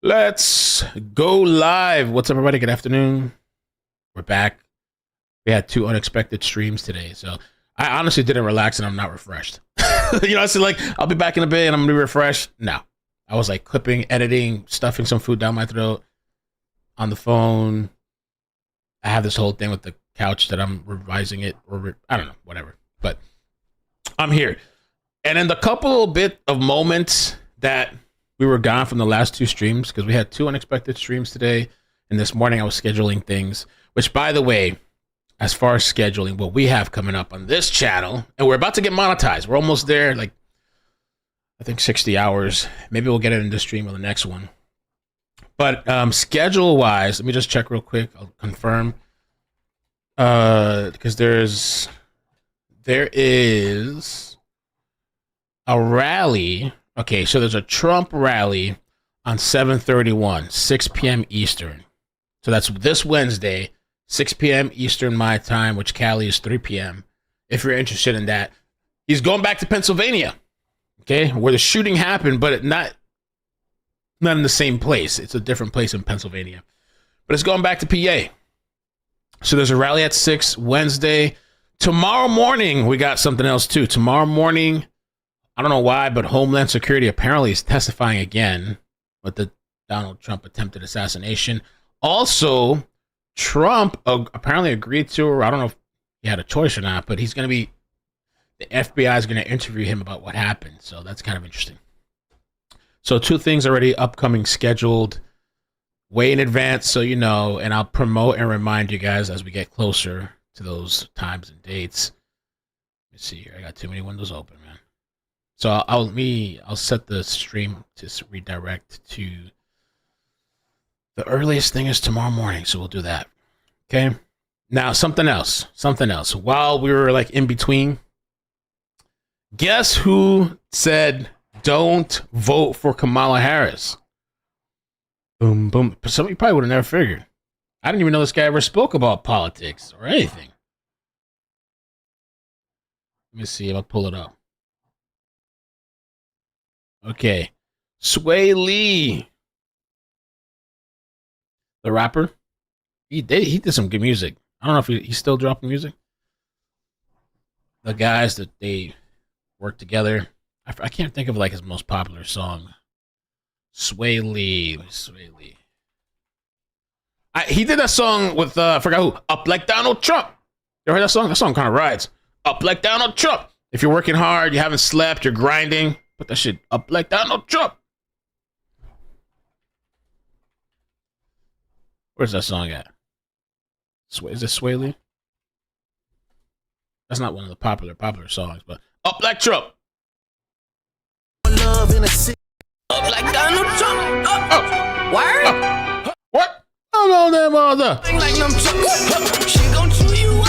Let's go live. What's up, everybody? Good afternoon. We're back. We had two unexpected streams today, so I honestly didn't relax and I'm not refreshed. I said, like, I'll be back in a bit and I'm gonna be refreshed. No, I was like clipping, editing, stuffing some food down my throat on the phone. I have this whole thing with the couch that I'm revising it, or I don't know, whatever. But I'm here, and in the couple bit of moments that we were gone from the last two streams, because we had two unexpected streams today, and this morning I was scheduling things, which, by the way, as far as scheduling, what we have coming up on this channel, and we're about to get monetized. We're almost there, like, I think 60 hours. Maybe we'll get it in this stream or the next one. But schedule-wise, let me just check real quick. I'll confirm. Because there is a rally. Okay, so there's a Trump rally on 7/31, 6 p.m. Eastern. So that's this Wednesday, 6 p.m. Eastern my time, which Cali is 3 p.m. If you're interested in that. He's going back to Pennsylvania, okay, where the shooting happened, but not in the same place. It's a different place in Pennsylvania. But it's going back to PA. So there's a rally at 6 Wednesday. Tomorrow morning, we got something else too. Tomorrow morning, I don't know why, but Homeland Security apparently is testifying again with the Donald Trump attempted assassination. Also, Trump apparently agreed to, or I don't know if he had a choice or not, but the FBI is going to interview him about what happened. So that's kind of interesting. So two things already upcoming scheduled way in advance, so you know, and I'll promote and remind you guys as we get closer to those times and dates. Let me see here. I got too many windows open, man. So I'll set the stream to redirect to the earliest thing is tomorrow morning, so we'll do that. Okay. Now something else. While we were like in between, guess who said don't vote for Kamala Harris? Boom, boom. Some of you probably would have never figured. I didn't even know this guy ever spoke about politics or anything. Let me see if I pull it up. Okay. Swae Lee, the rapper. He did some good music. I don't know if he's still dropping music. The guys that they work together. I can't think of like his most popular song. Swae Lee. He did that song with I forgot who. Up Like Donald Trump. You ever heard that song? That song kind of rides. Up like Donald Trump. If you're working hard, you haven't slept, you're grinding, put that shit up like Donald Trump. Where's that song at? Is this Swae Lee? That's not one of the popular songs, but Up Like Trump. Love in a city. Up like Donald Trump. Up. Word? What? I'm on that mother. Like them she gon' chew you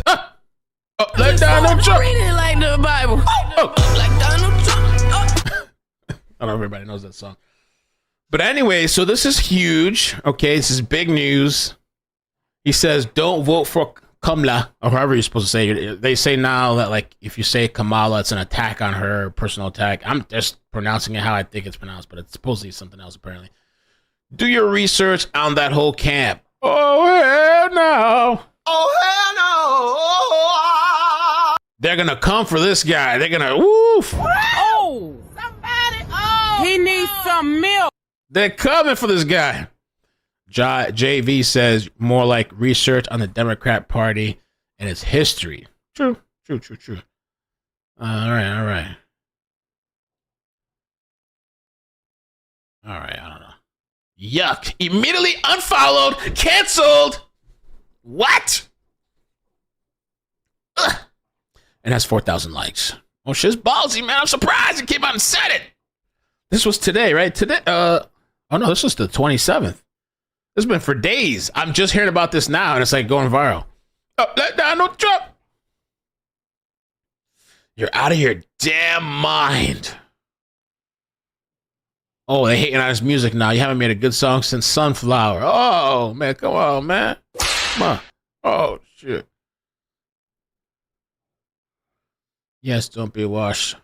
up. Up like Donald Trump. Read it like the Bible. Up like Donald Trump. I don't know if everybody knows that song. But anyway, so this is huge. Okay, this is big news. He says, don't vote for Kamala, or however you're supposed to say it. They say now that, like, if you say Kamala, it's an attack on her, personal attack. I'm just pronouncing it how I think it's pronounced, but it's supposedly something else, apparently. Do your research on that whole camp. Oh, hell no. Oh, hell no. They're going to come for this guy. They're going to, woof. Oh, somebody. Oh, he needs some milk. They're coming for this guy. JV says more like research on the Democrat Party and its history. True. All right. All right, I don't know. Yuck. Immediately unfollowed. Canceled. What? Ugh. And has 4,000 likes. Oh, shit's ballsy, man. I'm surprised he came out and said it. This was today, right? Today. Oh, no, this was the 27th. This has been for days. I'm just hearing about this now, and it's like going viral. Oh, let Donald Trump. You're out of your damn mind. Oh, they hating on his music now. You haven't made a good song since Sunflower. Oh, man, come on, man. Come on. Oh, shit. Yes, don't be washed.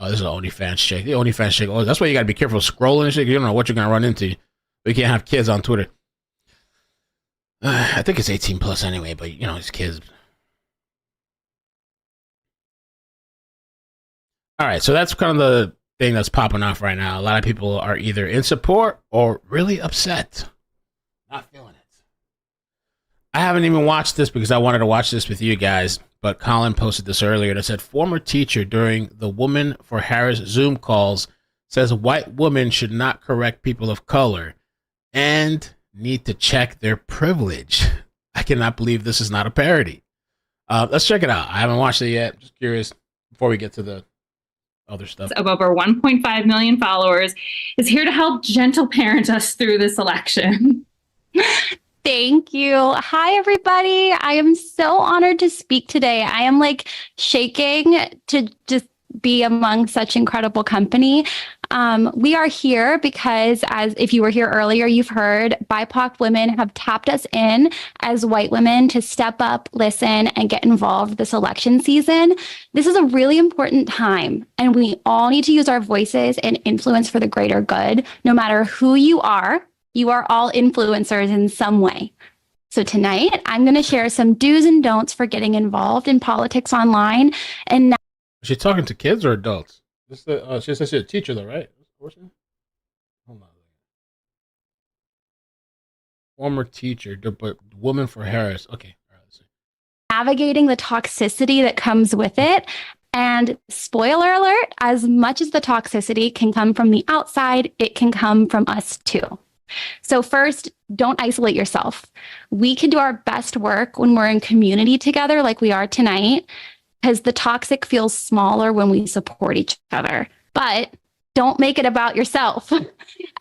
Oh, this is an OnlyFans chick. The OnlyFans chick. Oh, that's why you got to be careful scrolling and shit. You don't know what you're going to run into. But you can't have kids on Twitter. I think it's 18 plus anyway, but you know, it's kids. All right, so that's kind of the thing that's popping off right now. A lot of people are either in support or really upset. Not feeling it. I haven't even watched this because I wanted to watch this with you guys, but Colin posted this earlier that said former teacher during the Woman for Harris Zoom calls says white women should not correct people of color and need to check their privilege. I cannot believe this is not a parody. Let's check it out. I haven't watched it yet. Just curious before we get to the other stuff. Of over 1.5 million followers is here to help gentle parent us through this election. Thank you. Hi, everybody. I am so honored to speak today. I am like shaking to just be among such incredible company. We are here because, as if you were here earlier, you've heard BIPOC women have tapped us in as white women to step up, listen, and get involved this election season. This is a really important time, and we all need to use our voices and influence for the greater good. No matter who you are all influencers in some way. So tonight, I'm going to share some do's and don'ts for getting involved in politics online. And now, is she talking to kids or adults? She says she's a teacher, though, right? Hold on. Former teacher, but woman for Harris. Okay. All right, let's see. Navigating the toxicity that comes with it. And spoiler alert, as much as the toxicity can come from the outside, it can come from us too. So first, don't isolate yourself. We can do our best work when we're in community together like we are tonight, because the toxic feels smaller when we support each other. But don't make it about yourself.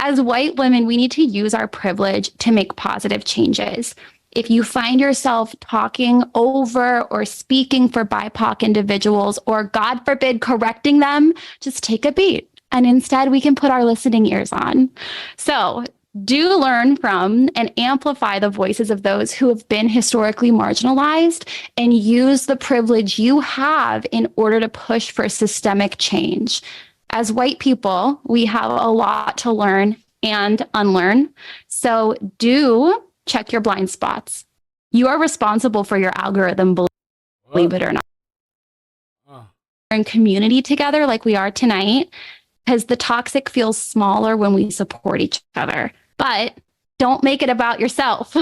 As white women, we need to use our privilege to make positive changes. If you find yourself talking over or speaking for BIPOC individuals, or God forbid, correcting them, just take a beat. And instead, we can put our listening ears on. So do learn from and amplify the voices of those who have been historically marginalized, and use the privilege you have in order to push for systemic change. As white people, we have a lot to learn and unlearn. So do check your blind spots. You are responsible for your algorithm, believe it or not. We're in community together like we are tonight, because the toxic feels smaller when we support each other. But don't make it about yourself.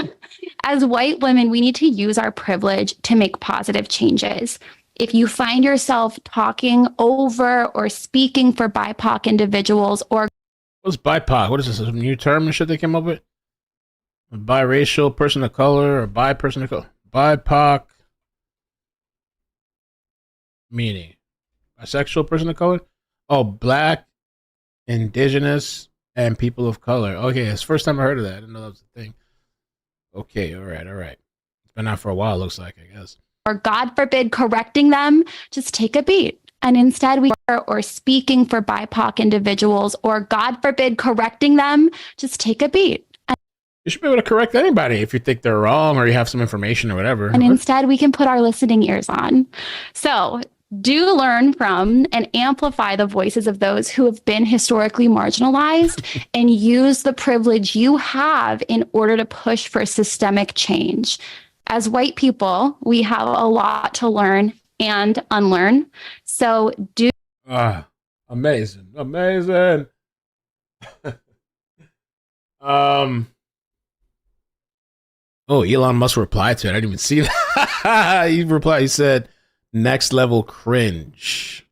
As white women, we need to use our privilege to make positive changes. If you find yourself talking over or speaking for BIPOC individuals, or what's BIPOC? What is this? A new term and shit they came up with? A biracial person of color or bi person of color? BIPOC meaning bisexual person of color? Oh, black, indigenous, and people of color. Okay, it's the first time I heard of that. I didn't know that was a thing. Okay, all right. It's been out for a while, looks like, I guess. Or God forbid, correcting them, just take a beat. And instead, we are or speaking for BIPOC individuals, or God forbid, correcting them, just take a beat. You should be able to correct anybody if you think they're wrong or you have some information or whatever. And instead, we can put our listening ears on. So do learn from and amplify the voices of those who have been historically marginalized, and use the privilege you have in order to push for systemic change. As white people, we have a lot to learn and unlearn. So do. Amazing. Oh, Elon Musk replied to it. I didn't even see that. He replied. He said, "Next level cringe.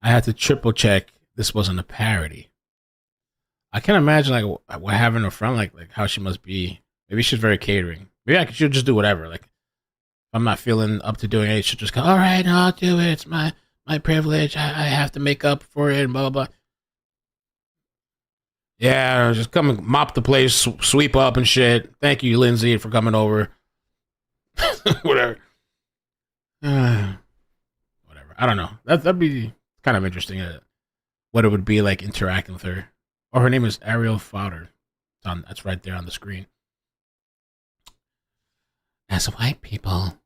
I had to triple check this wasn't a parody." I can't imagine like what having a friend like how she must be. Maybe she's very catering. Maybe she'll just do whatever. Like, if I'm not feeling up to doing it, she'll just go, "All right, no, I'll do it. It's my privilege. I have to make up for it," and blah blah blah. Yeah, just come and mop the place, sweep up and shit. Thank you, Lindsay, for coming over. Whatever. Whatever. I don't know. That'd be kind of interesting. What it would be like interacting with her. Or her name is Ariel Fodder. That's right there on the screen. As white people,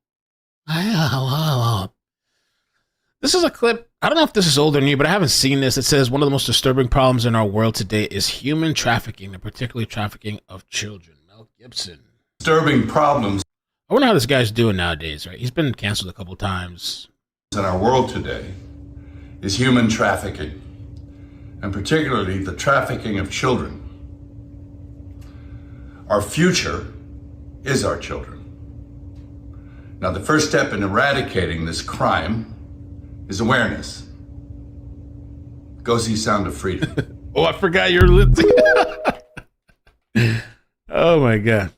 this is a clip I don't know if this is old or new, but I haven't seen this. It says one of the most disturbing problems in our world today is human trafficking, and particularly trafficking of children. Mel Gibson. Disturbing problems. I wonder how this guy's doing nowadays, right? He's been canceled a couple times. In our world today is human trafficking, and particularly the trafficking of children. Our future is our children. Now, the first step in eradicating this crime is awareness. Go see Sound of Freedom. Oh, I forgot you're Lindsay. Oh my God.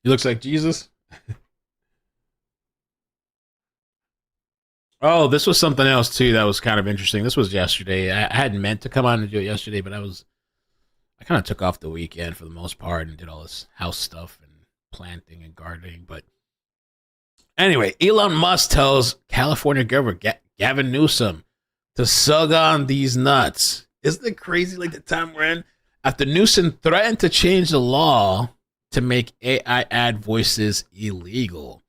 He looks like Jesus. Oh, this was something else too that was kind of interesting. This was yesterday. I hadn't meant to come on and do it yesterday, but I kind of took off the weekend for the most part and did all this house stuff and planting and gardening. But anyway, Elon Musk tells California Governor Gavin Newsom to sug on these nuts. Isn't it crazy, like the time we're in? After Newsom threatened to change the law to make AI ad voices illegal.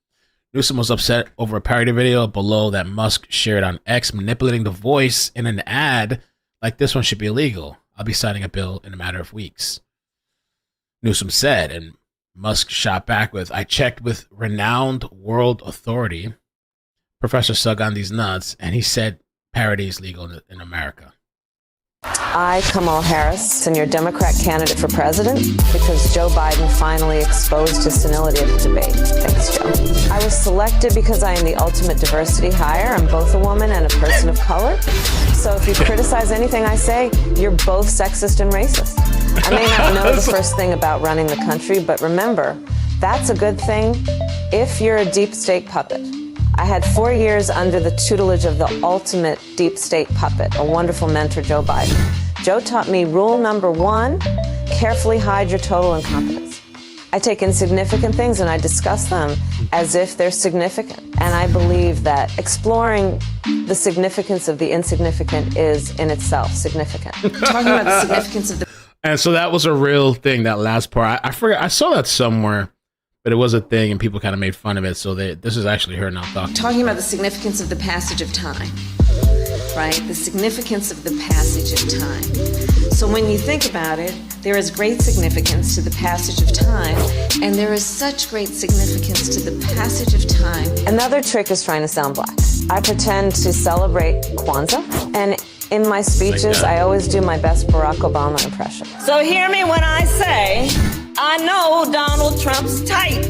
Newsom was upset over a parody video below that Musk shared on X, manipulating the voice in an ad like this one should be illegal. I'll be signing a bill in a matter of weeks, Newsom said, and Musk shot back with, I checked with renowned world authority, Professor Sug on these nuts, and he said parody is legal in America. I, Kamala Harris, am your Democrat candidate for president because Joe Biden finally exposed his senility at the debate. Thanks, Joe. I was selected because I am the ultimate diversity hire. I'm both a woman and a person of color. So if you criticize anything I say, you're both sexist and racist. I may not know the first thing about running the country, but remember, that's a good thing if you're a deep state puppet. I had 4 years under the tutelage of the ultimate deep state puppet, a wonderful mentor, Joe Biden. Joe taught me rule number 1, carefully hide your total incompetence. I take insignificant things and I discuss them as if they're significant. And I believe that exploring the significance of the insignificant is in itself significant. Talking about the significance of the... And so that was a real thing, that last part. I forgot, I saw that somewhere. But it was a thing, and people kind of made fun of it. So this is actually her now talking about the significance of the passage of time, right? The significance of the passage of time. So when you think about it, there is great significance to the passage of time, and there is such great significance to the passage of time. Another trick is trying to sound black. I pretend to celebrate Kwanzaa, and in my speeches, I always do my best Barack Obama impression. So hear me when I say, I know Donald Trump's type.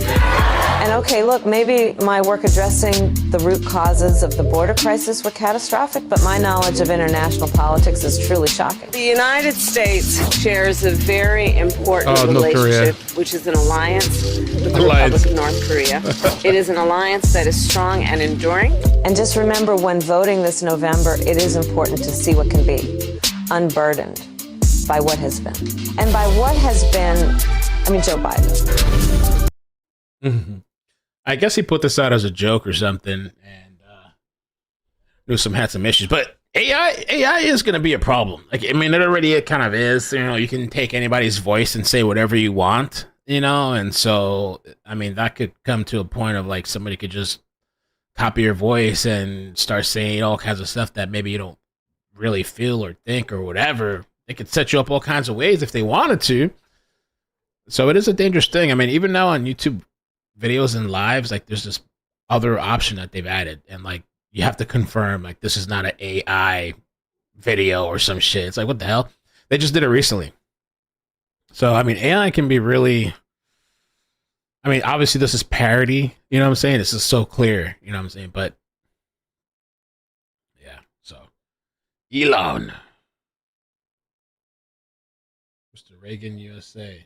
And okay, look, maybe my work addressing the root causes of the border crisis were catastrophic, but my knowledge of international politics is truly shocking. The United States shares a very important relationship, which is an alliance with the Republic of North Korea. It is an alliance that is strong and enduring. And just remember, when voting this November, it is important to see what can be unburdened by what has been. And by what has been, I mean, Joe Biden. Mm-hmm. I guess he put this out as a joke or something, and Newsom had some issues. But AI is going to be a problem. Like, I mean, it kind of is. You know, you can take anybody's voice and say whatever you want, you know, and so, I mean, that could come to a point of, like, somebody could just copy your voice and start saying all kinds of stuff that maybe you don't really feel or think or whatever. They could set you up all kinds of ways if they wanted to. So it is a dangerous thing. I mean, even now on YouTube videos and lives, like, there's this other option that they've added, and, like, you have to confirm, like, this is not an AI video or some shit. It's like, what the hell? They just did it recently. So, I mean, AI can be really, I mean, obviously this is parody, you know what I'm saying? This is so clear, you know what I'm saying? But yeah, so Elon, Mr. Reagan, USA.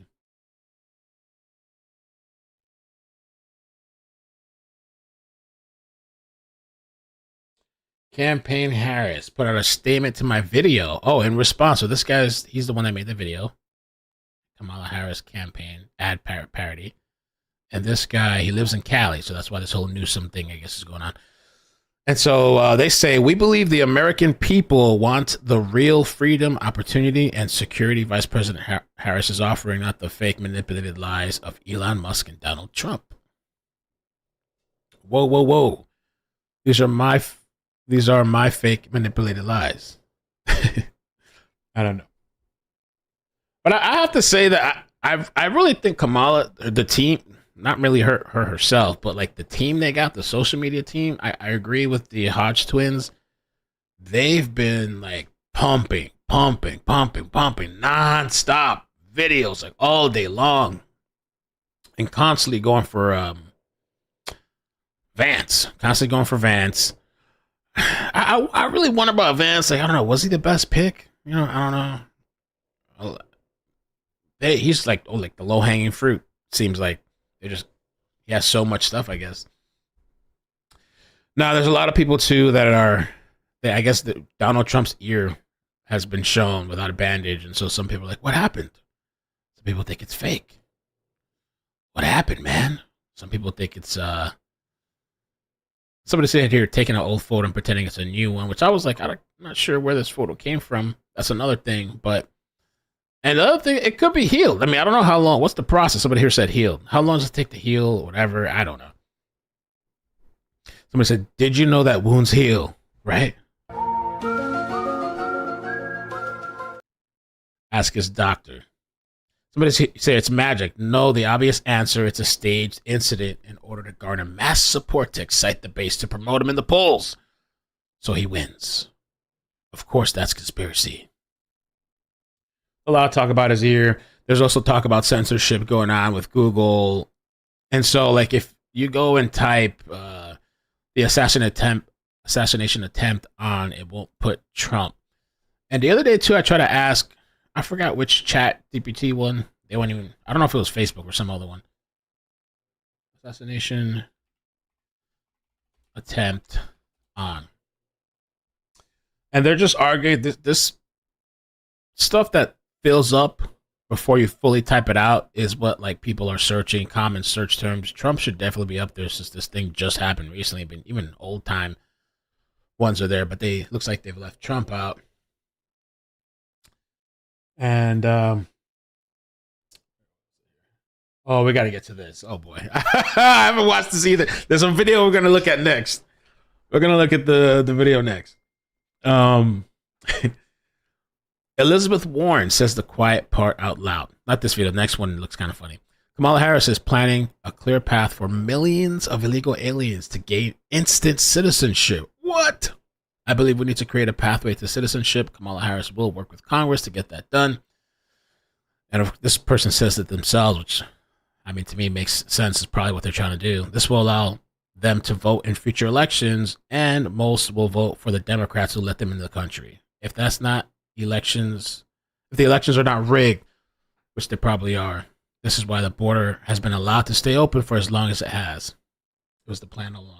Campaign Harris put out a statement to my video. Oh, in response. So this guy's, he's the one that made the video. Kamala Harris campaign ad parody. And this guy, he lives in Cali. So that's why this whole Newsom thing, I guess, is going on. And so they say, we believe the American people want the real freedom, opportunity, and security Vice President Harris is offering, not the fake, manipulated lies of Elon Musk and Donald Trump. Whoa, whoa, whoa. These are my fake manipulated lies. I don't know. But I have to say that I really think Kamala, the team, not really her herself, but like the team they got, the social media team, I agree with the Hodge twins. They've been like pumping nonstop videos like all day long and constantly going for Vance. I really wonder about Vance. Like, I don't know, was he the best pick? You know, I don't know. He's like the low hanging fruit. Seems like he has so much stuff, I guess. Now there's a lot of people too I guess that Donald Trump's ear has been shown without a bandage, and so some people are like, what happened? Some people think it's fake. What happened, man? Some people think it's somebody said here taking an old photo and pretending it's a new one, which I was like, I'm not sure where this photo came from. That's another thing, and the other thing, it could be healed. I mean, I don't know how long. What's the process? Somebody here said healed. How long does it take to heal or whatever? I don't know. Somebody said, did you know that wounds heal? Right? Ask his doctor. Somebody say it's magic. No, the obvious answer, it's a staged incident in order to garner mass support to excite the base to promote him in the polls. So he wins. Of course, that's conspiracy. A lot of talk about his ear. There's also talk about censorship going on with Google. And so, like, if you go and type the assassination attempt on, it won't put Trump. And the other day, too, I tried to ask, I forgot which chat GPT one. They weren't even, I don't know if it was Facebook or some other one. Assassination attempt on. And they're just arguing this stuff that fills up before you fully type it out is what like people are searching, common search terms. Trump should definitely be up there since this thing just happened recently. But even old time ones are there, but looks like they've left Trump out. And we got to get to this. Oh boy, I haven't watched this either. There's a video we're gonna look at next. We're gonna look at the video next. Elizabeth Warren says the quiet part out loud. Not this video. The next one looks kind of funny. Kamala Harris is planning a clear path for millions of illegal aliens to gain instant citizenship. What? I believe we need to create a pathway to citizenship. Kamala Harris will work with Congress to get that done. And if this person says it themselves, which, I mean, to me makes sense. It's probably what they're trying to do. This will allow them to vote in future elections, and most will vote for the Democrats who let them into the country. If that's not elections, if the elections are not rigged, which they probably are, this is why the border has been allowed to stay open for as long as it has. It was the plan all along.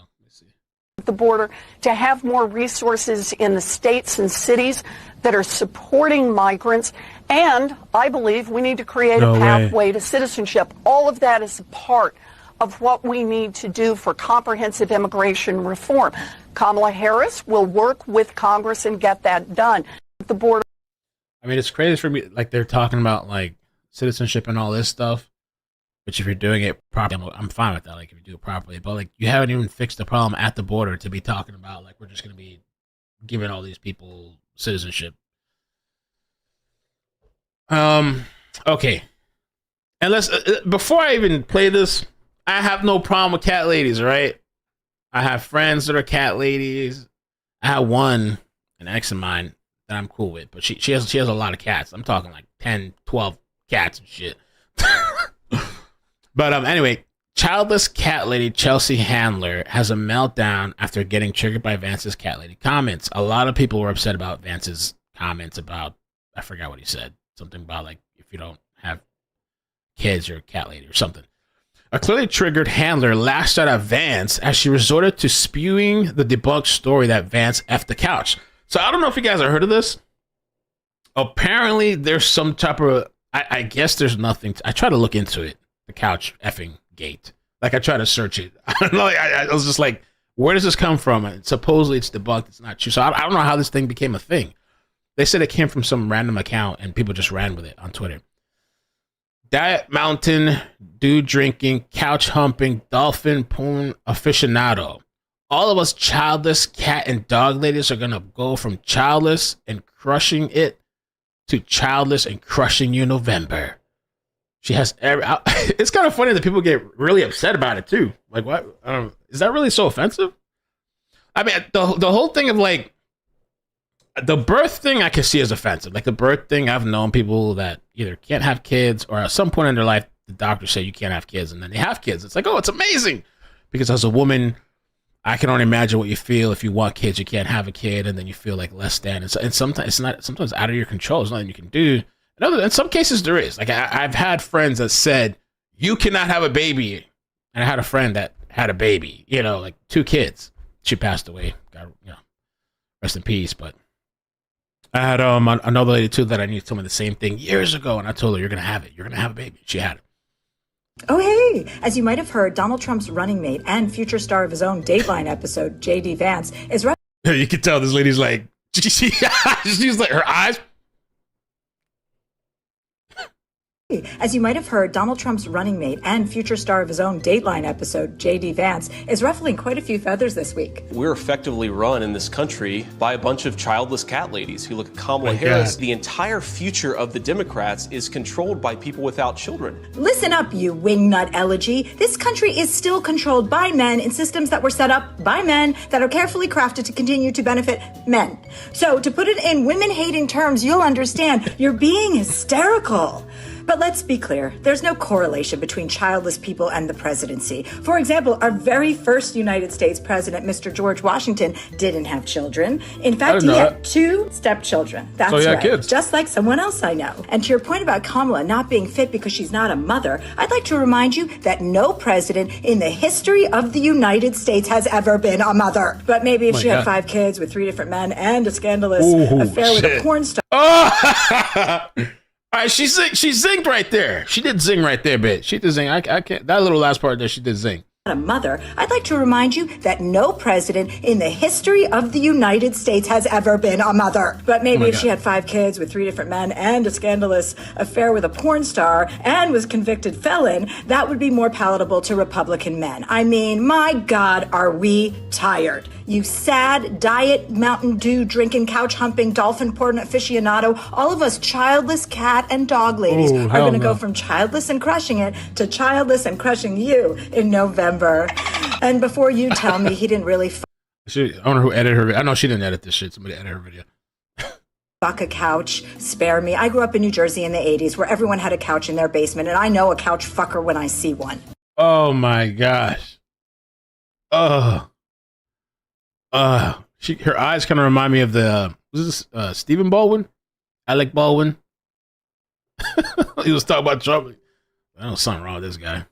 The border, to have more resources in the states and cities that are supporting migrants. And I believe we need to create a pathway to citizenship. All of that is a part of what we need to do for comprehensive immigration reform. Kamala Harris will work with Congress and get that done. The border. I mean, it's crazy for me. Like, they're talking about like citizenship and all this stuff. Which if you're doing it properly, I'm fine with that. Like if you do it properly, but like you haven't even fixed the problem at the border to be talking about like we're just going to be giving all these people citizenship. Okay. And let's before I even play this, I have no problem with cat ladies, right? I have friends that are cat ladies. I have an ex of mine that I'm cool with, but she has a lot of cats. I'm talking like 10, 12 cats and shit. But anyway, childless cat lady Chelsea Handler has a meltdown after getting triggered by Vance's cat lady comments. A lot of people were upset about Vance's comments about, I forgot what he said. Something about like, if you don't have kids, you're a cat lady or something. A clearly triggered Handler lashed out at Vance as she resorted to spewing the debunked story that Vance effed the couch. So I don't know if you guys have heard of this. Apparently there's some type of, I guess there's nothing. I try to look into it. The couch effing gate. Like I tried to search it. I don't know. I was just like, where does this come from? And supposedly it's debunked. It's not true. So I don't know how this thing became a thing. They said it came from some random account and people just ran with it on Twitter. Diet Mountain, dude drinking, couch humping, dolphin porn aficionado. all of us childless cat and dog ladies are going to go from childless and crushing it to childless and crushing you November. She has it's kind of funny that people get really upset about it too. Like, what? Is that really so offensive? I mean, the whole thing of like the birth thing I can see as offensive. Like the birth thing, I've known people that either can't have kids or at some point in their life, the doctor said you can't have kids and then they have kids. It's like, oh, it's amazing. Because as a woman, I can only imagine what you feel if you want kids, you can't have a kid, and then you feel like less than. And sometimes it's not. Sometimes out of your control. There's nothing you can do. In some cases, there is. Like I've had friends that said you cannot have a baby, and I had a friend that had a baby. You know, like 2 kids. She passed away. God, rest in peace. But I had another lady too that I knew told me the same thing years ago, and I told her you're gonna have it. You're gonna have a baby. She had it. Oh, hey! As you might have heard, Donald Trump's running mate and future star of his own Dateline episode, J.D. Vance, is... You can tell this lady's like... she's like, her eyes... As you might have heard, Donald Trump's running mate and future star of his own Dateline episode, J.D. Vance, is ruffling quite a few feathers this week. We're effectively run in this country by a bunch of childless cat ladies who look at Kamala Harris. God. The entire future of the Democrats is controlled by people without children. Listen up, you wingnut elegy. This country is still controlled by men in systems that were set up by men that are carefully crafted to continue to benefit men. So to put it in women-hating terms, you'll understand you're being hysterical. But let's be clear, there's no correlation between childless people and the presidency. For example, our very first United States president, Mr. George Washington, didn't have children. In fact, he had 2 stepchildren. That's right. Kids. Just like someone else I know. And to your point about Kamala not being fit because she's not a mother, I'd like to remind you that no president in the history of the United States has ever been a mother. But maybe if she had 5 kids with 3 different men and a scandalous affair with a porn star. Oh! All right, she zinged right there. She did zing right there, bitch. She did zing. I can't. That little last part there, she did zing. A mother, I'd like to remind you that no president in the history of the United States has ever been a mother. But maybe if she had 5 kids with 3 different men and a scandalous affair with a porn star and was convicted felon, that would be more palatable to Republican men. I mean, my God, are we tired? You sad, diet, Mountain Dew, drinking, couch humping, dolphin porn aficionado, all of us childless cat and dog ladies are going to go from childless and crushing it to childless and crushing you in November. And before you tell me he didn't really I wonder who edited her video. I know she didn't edit this shit. Somebody edited her video. fuck a couch, spare me. I grew up in New Jersey in the 80s where everyone had a couch in their basement, and I know a couch fucker when I see one. Oh my gosh. Her eyes kind of remind me of the was this Stephen Baldwin? Alec Baldwin. He was talking about Trump. I know something wrong with this guy.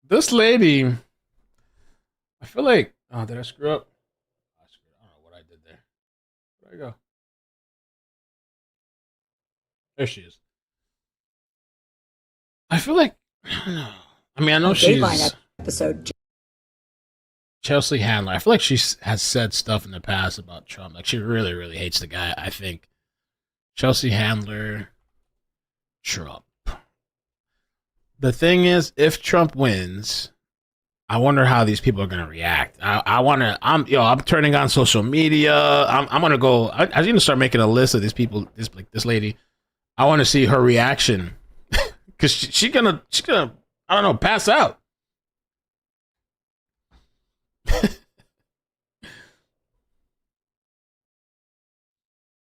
This lady, I feel like, oh, did I screw up? I don't know what I did there. Where'd I go? There she is. I feel like, I don't know. I mean, I know she's episode. Chelsea Handler. I feel like she has said stuff in the past about Trump. Like she really, really hates the guy. I think Chelsea Handler, Trump. The thing is, if Trump wins, I wonder how these people are going to react. I'm turning on social media. I'm going to go. I'm going to start making a list of these people. This lady. I want to see her reaction because she's gonna, I don't know, pass out.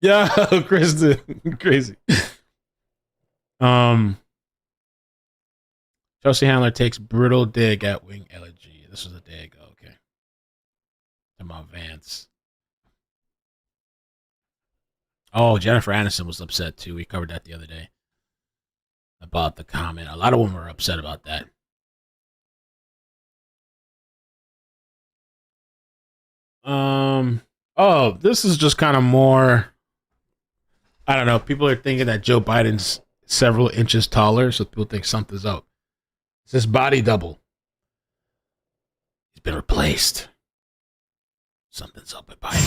Yeah, Kristen, crazy. Chelsea Handler takes brutal dig at wing elegy. This was a day ago. Okay. Talking about Vance. Oh, Jennifer Aniston was upset too. We covered that the other day about the comment. A lot of women were upset about that. Oh, this is just kind of more, I don't know. People are thinking that Joe Biden's several inches taller, so people think something's up. It's his body double. He's been replaced. Something's up with Biden.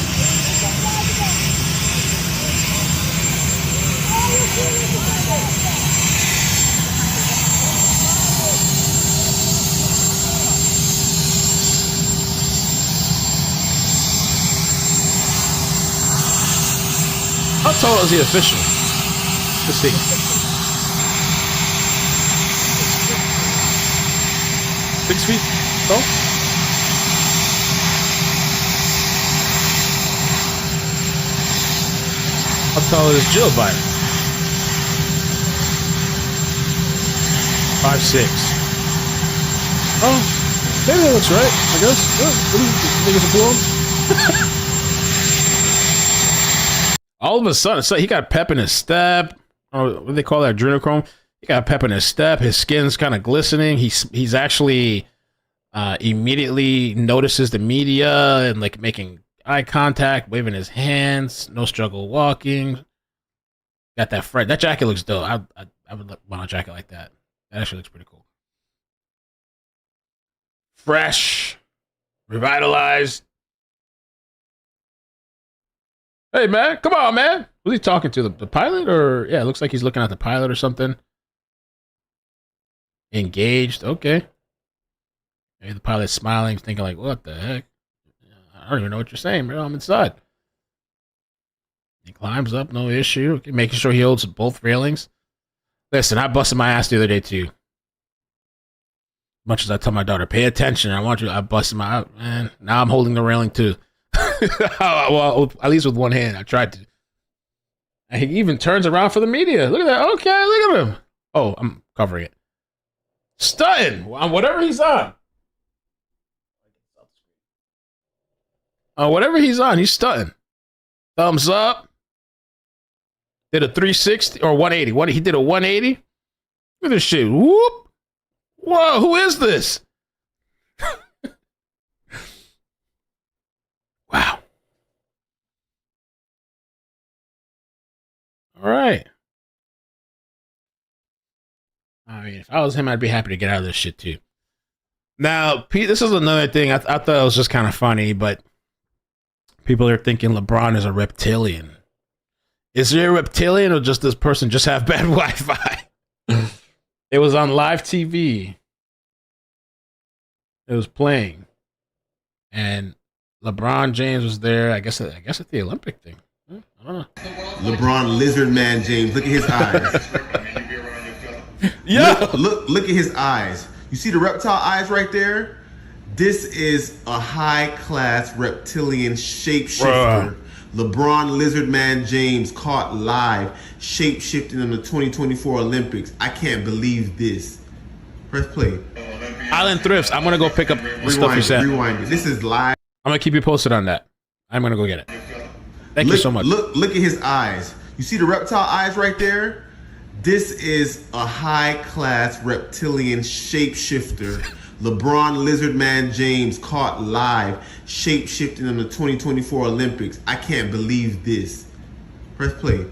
tall is he official? Let's see. 6 feet tall? How tall is Jill Biden? 5'6". Oh, maybe that looks right, I guess. What do you think it's a blow? All of a sudden, so he got pep in his step. Oh, what do they call that? Adrenochrome. He got pep in his step. His skin's kind of glistening. He's actually immediately notices the media and like making eye contact, waving his hands. No struggle walking. Got that fright. That jacket looks dope. I would want a jacket like that. That actually looks pretty cool. Fresh, revitalized. Hey, man, come on, man. Who's he talking to? The pilot? Or, yeah, it looks like he's looking at the pilot or something. Engaged. Okay. Maybe the pilot's smiling, thinking like, what the heck? I don't even know what you're saying, bro. I'm inside. He climbs up, no issue. Making sure he holds both railings. Listen, I busted my ass the other day, too. Much as I tell my daughter, pay attention. I busted my, man. Now I'm holding the railing, too. Well, at least with one hand. I tried to. And he even turns around for the media. Look at that. Okay, look at him. Oh, I'm covering it. Stunting on whatever he's on. Whatever he's on, he's stunting. Thumbs up. Did a 360 or 180. He did a 180. Look at this shit. Whoop. Whoa, who is this? Wow. All right. I mean, if I was him, I'd be happy to get out of this shit too. Now, Pete, this is another thing. I thought it was just kind of funny, but people are thinking LeBron is a reptilian. Is there a reptilian, or just this person just have bad Wi-Fi? It was on live TV. It was playing, and LeBron James was there. I guess at the Olympic thing. I don't know. LeBron Lizard Man James. Look at his eyes. Yeah. Look at his eyes. You see the reptile eyes right there? This is a high-class reptilian shapeshifter. LeBron Lizard Man James caught live shape-shifting in the 2024 Olympics. I can't believe this. Press play. Island Thrifts. I'm gonna go pick up the stuff you said. Rewind it. This is live. I'm gonna keep you posted on that. I'm gonna go get it. Thank you so much. Look at his eyes. You see the reptile eyes right there? This is a high-class reptilian shapeshifter. LeBron Lizard Man James caught live shape-shifting in the 2024 Olympics. I can't believe this. Press play.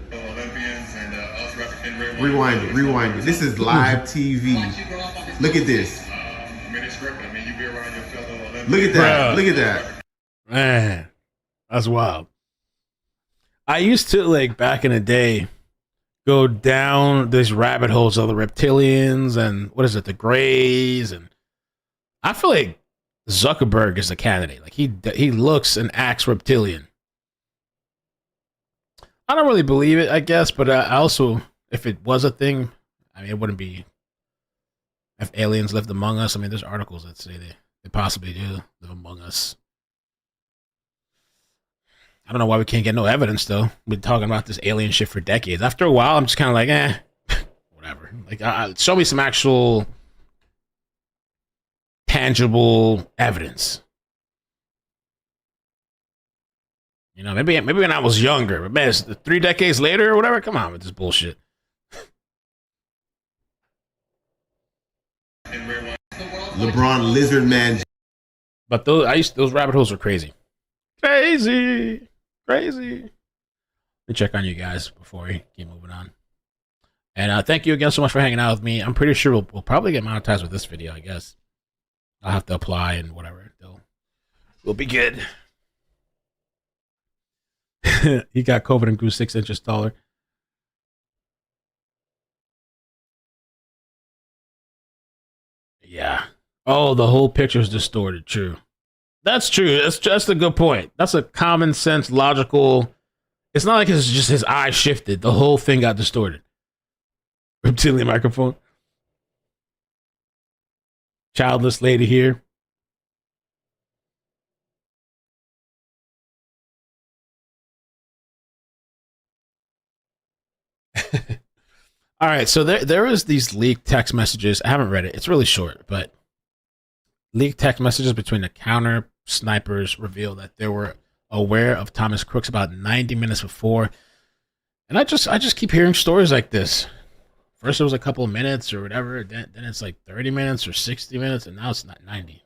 Rewind it. This is live TV. Look at this. Look at that. Look at that. Man, that's wild. I used to, like, back in the day, go down these rabbit holes of the reptilians and what is it, the Greys, and I feel like Zuckerberg is the candidate. Like he looks and acts reptilian. I don't really believe it, I guess, but I also, if it was a thing, I mean, it wouldn't be. If aliens lived among us, I mean, there's articles that say they possibly do live among us. I don't know why we can't get no evidence, though. We've been talking about this alien shit for decades. After a while, I'm just kind of like, whatever. Like, show me some actual tangible evidence. You know, maybe when I was younger, but man, it's 3 decades later or whatever. Come on with this bullshit. LeBron Lizard Man. But those rabbit holes are crazy. Crazy. Let me check on you guys before we keep moving on. And thank you again so much for hanging out with me. I'm pretty sure we'll probably get monetized with this video, I guess. I'll have to apply and whatever. We'll be good. He got COVID and grew 6 inches taller. Yeah. Oh, the whole picture is distorted. True. That's true. That's just a good point. That's a common sense, logical. It's not like it's just his eye shifted. The whole thing got distorted. Reptilian microphone. Childless lady here. All right, so there is these leaked text messages. I haven't read it. It's really short, but leaked text messages between the counter snipers reveal that they were aware of Thomas Crooks about 90 minutes before. And I just keep hearing stories like this. First it was a couple of minutes or whatever, then it's like 30 minutes or 60 minutes, and now it's not 90.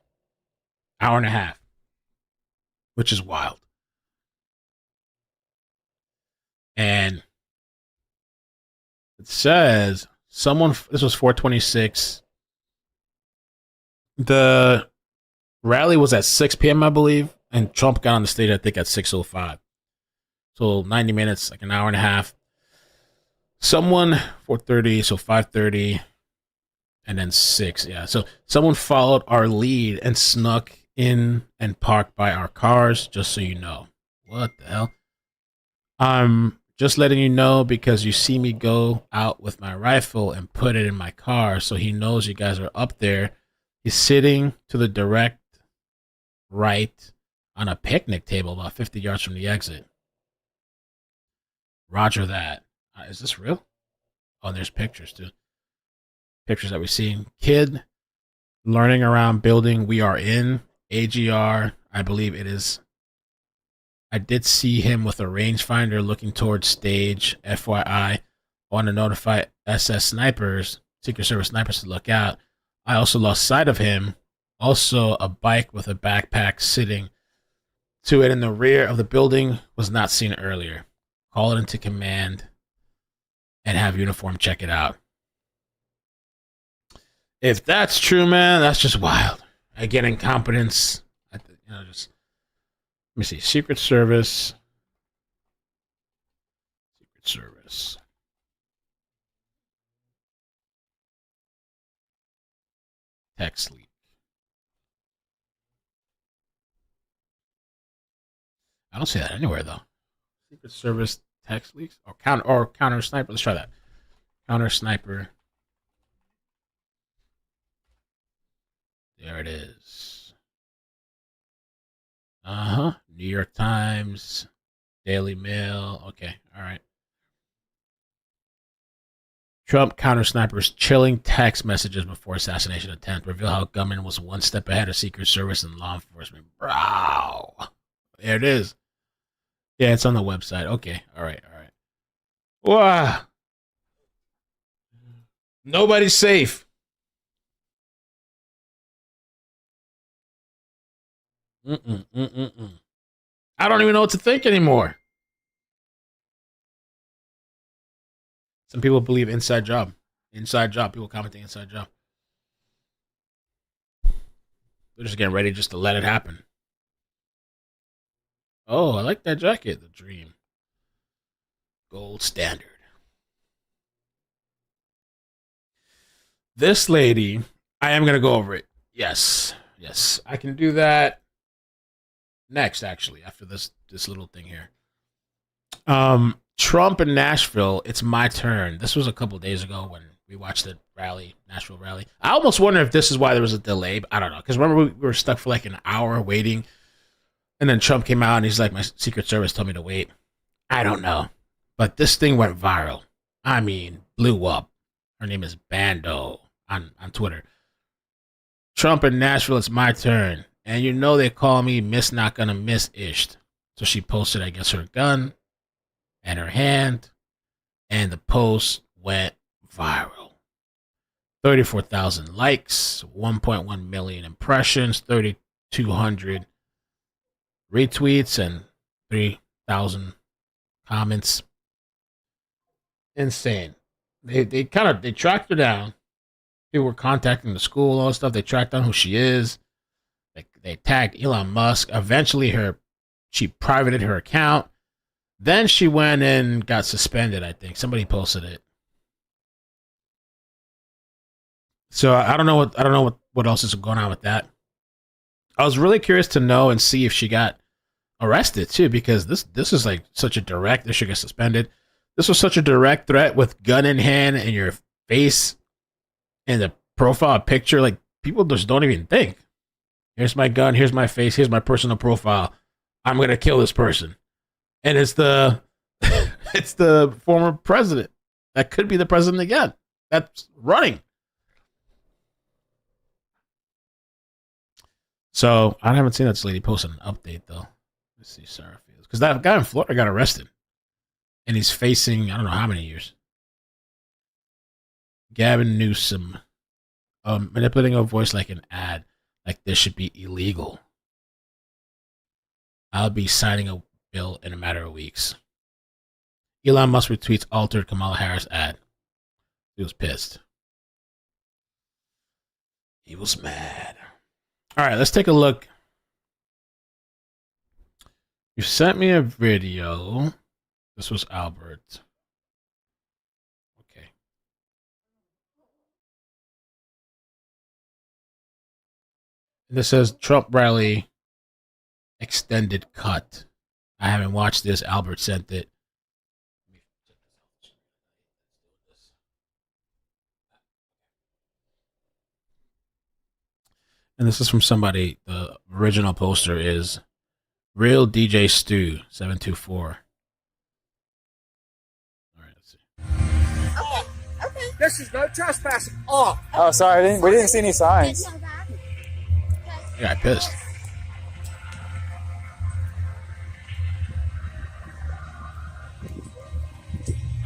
Hour and a half. Which is wild. And it says this was 426. The rally was at 6 p.m., I believe, and Trump got on the stage, I think, at 6:05. So 90 minutes, like an hour and a half. Someone, 4:30, so 5:30, and then 6. Yeah, so someone followed our lead and snuck in and parked by our cars, just so you know. What the hell? I'm just letting you know because you see me go out with my rifle and put it in my car, so he knows you guys are up there. He's sitting to the direct right on a picnic table about 50 yards from the exit. Roger that. Is this real? Oh, and there's pictures too. Pictures that we've seen. Kid learning around building we are in. AGR, I believe it is. I did see him with a rangefinder looking towards stage. FYI, I want to notify SS snipers, Secret Service snipers, to look out. I also lost sight of him. Also, a bike with a backpack sitting to it in the rear of the building was not seen earlier. Call it into command and have uniform check it out. If that's true, man, that's just wild. Again, incompetence. Just let me see. Secret Service. Text leak. I don't see that anywhere though. Secret Service text leaks or counter sniper. Let's try that. Counter sniper. There it is. New York Times, Daily Mail. Okay, all right. Trump counter snipers chilling text messages before assassination attempt reveal how government was one step ahead of Secret Service and law enforcement. Bro, there it is. Yeah, it's on the website. Okay, all right. Wow. Nobody's safe. I don't even know what to think anymore. Some people believe inside job. People commenting inside job. They're just getting ready just to let it happen. Oh, I like that jacket. The Dream. Gold standard. This lady, I am going to go over it. Yes. I can do that next, actually, after this little thing here. Trump in Nashville, it's my turn. This was a couple days ago when we watched the rally, Nashville rally. I almost wonder if this is why there was a delay. But I don't know. Because remember, we were stuck for like an hour waiting. And then Trump came out and he's like, my Secret Service told me to wait. I don't know. But this thing went viral. I mean, blew up. Her name is Bando on Twitter. Trump in Nashville, it's my turn. And you know they call me Miss Not Gonna Miss-ish. So she posted, I guess, her gun and her hand. And the post went viral. 34,000 likes, 1.1 million impressions, 3,200 retweets, and 3,000 comments. Insane. They tracked her down. People were contacting the school, all that stuff. They tracked down who she is. They tagged Elon Musk. Eventually, she privated her account. Then she went and got suspended, I think. Somebody posted it. So I don't know what else is going on with that. I was really curious to know and see if she got arrested too, because this is like such a direct. This should get suspended. This was such a direct threat with gun in hand and your face in the profile picture. Like people just don't even think. Here's my gun. Here's my face. Here's my personal profile. I'm gonna kill this person, and it's the it's the former president that could be the president again. That's running. So I haven't seen that lady post an update though. Let's see, Sarah Fields, because that guy in Florida got arrested, and he's facing I don't know how many years. Gavin Newsom, manipulating a voice like an ad, like this should be illegal. I'll be signing a bill in a matter of weeks. Elon Musk retweets altered Kamala Harris ad. He was pissed. He was mad. All right, let's take a look. You sent me a video. This was Albert. Okay. And this says Trump rally extended cut. I haven't watched this. Albert sent it. And this is from somebody. The original poster is Real DJ Stu 724. All right, let's see. Okay. This is no trespassing. Oh, sorry. We didn't see any signs. Yeah, I pissed.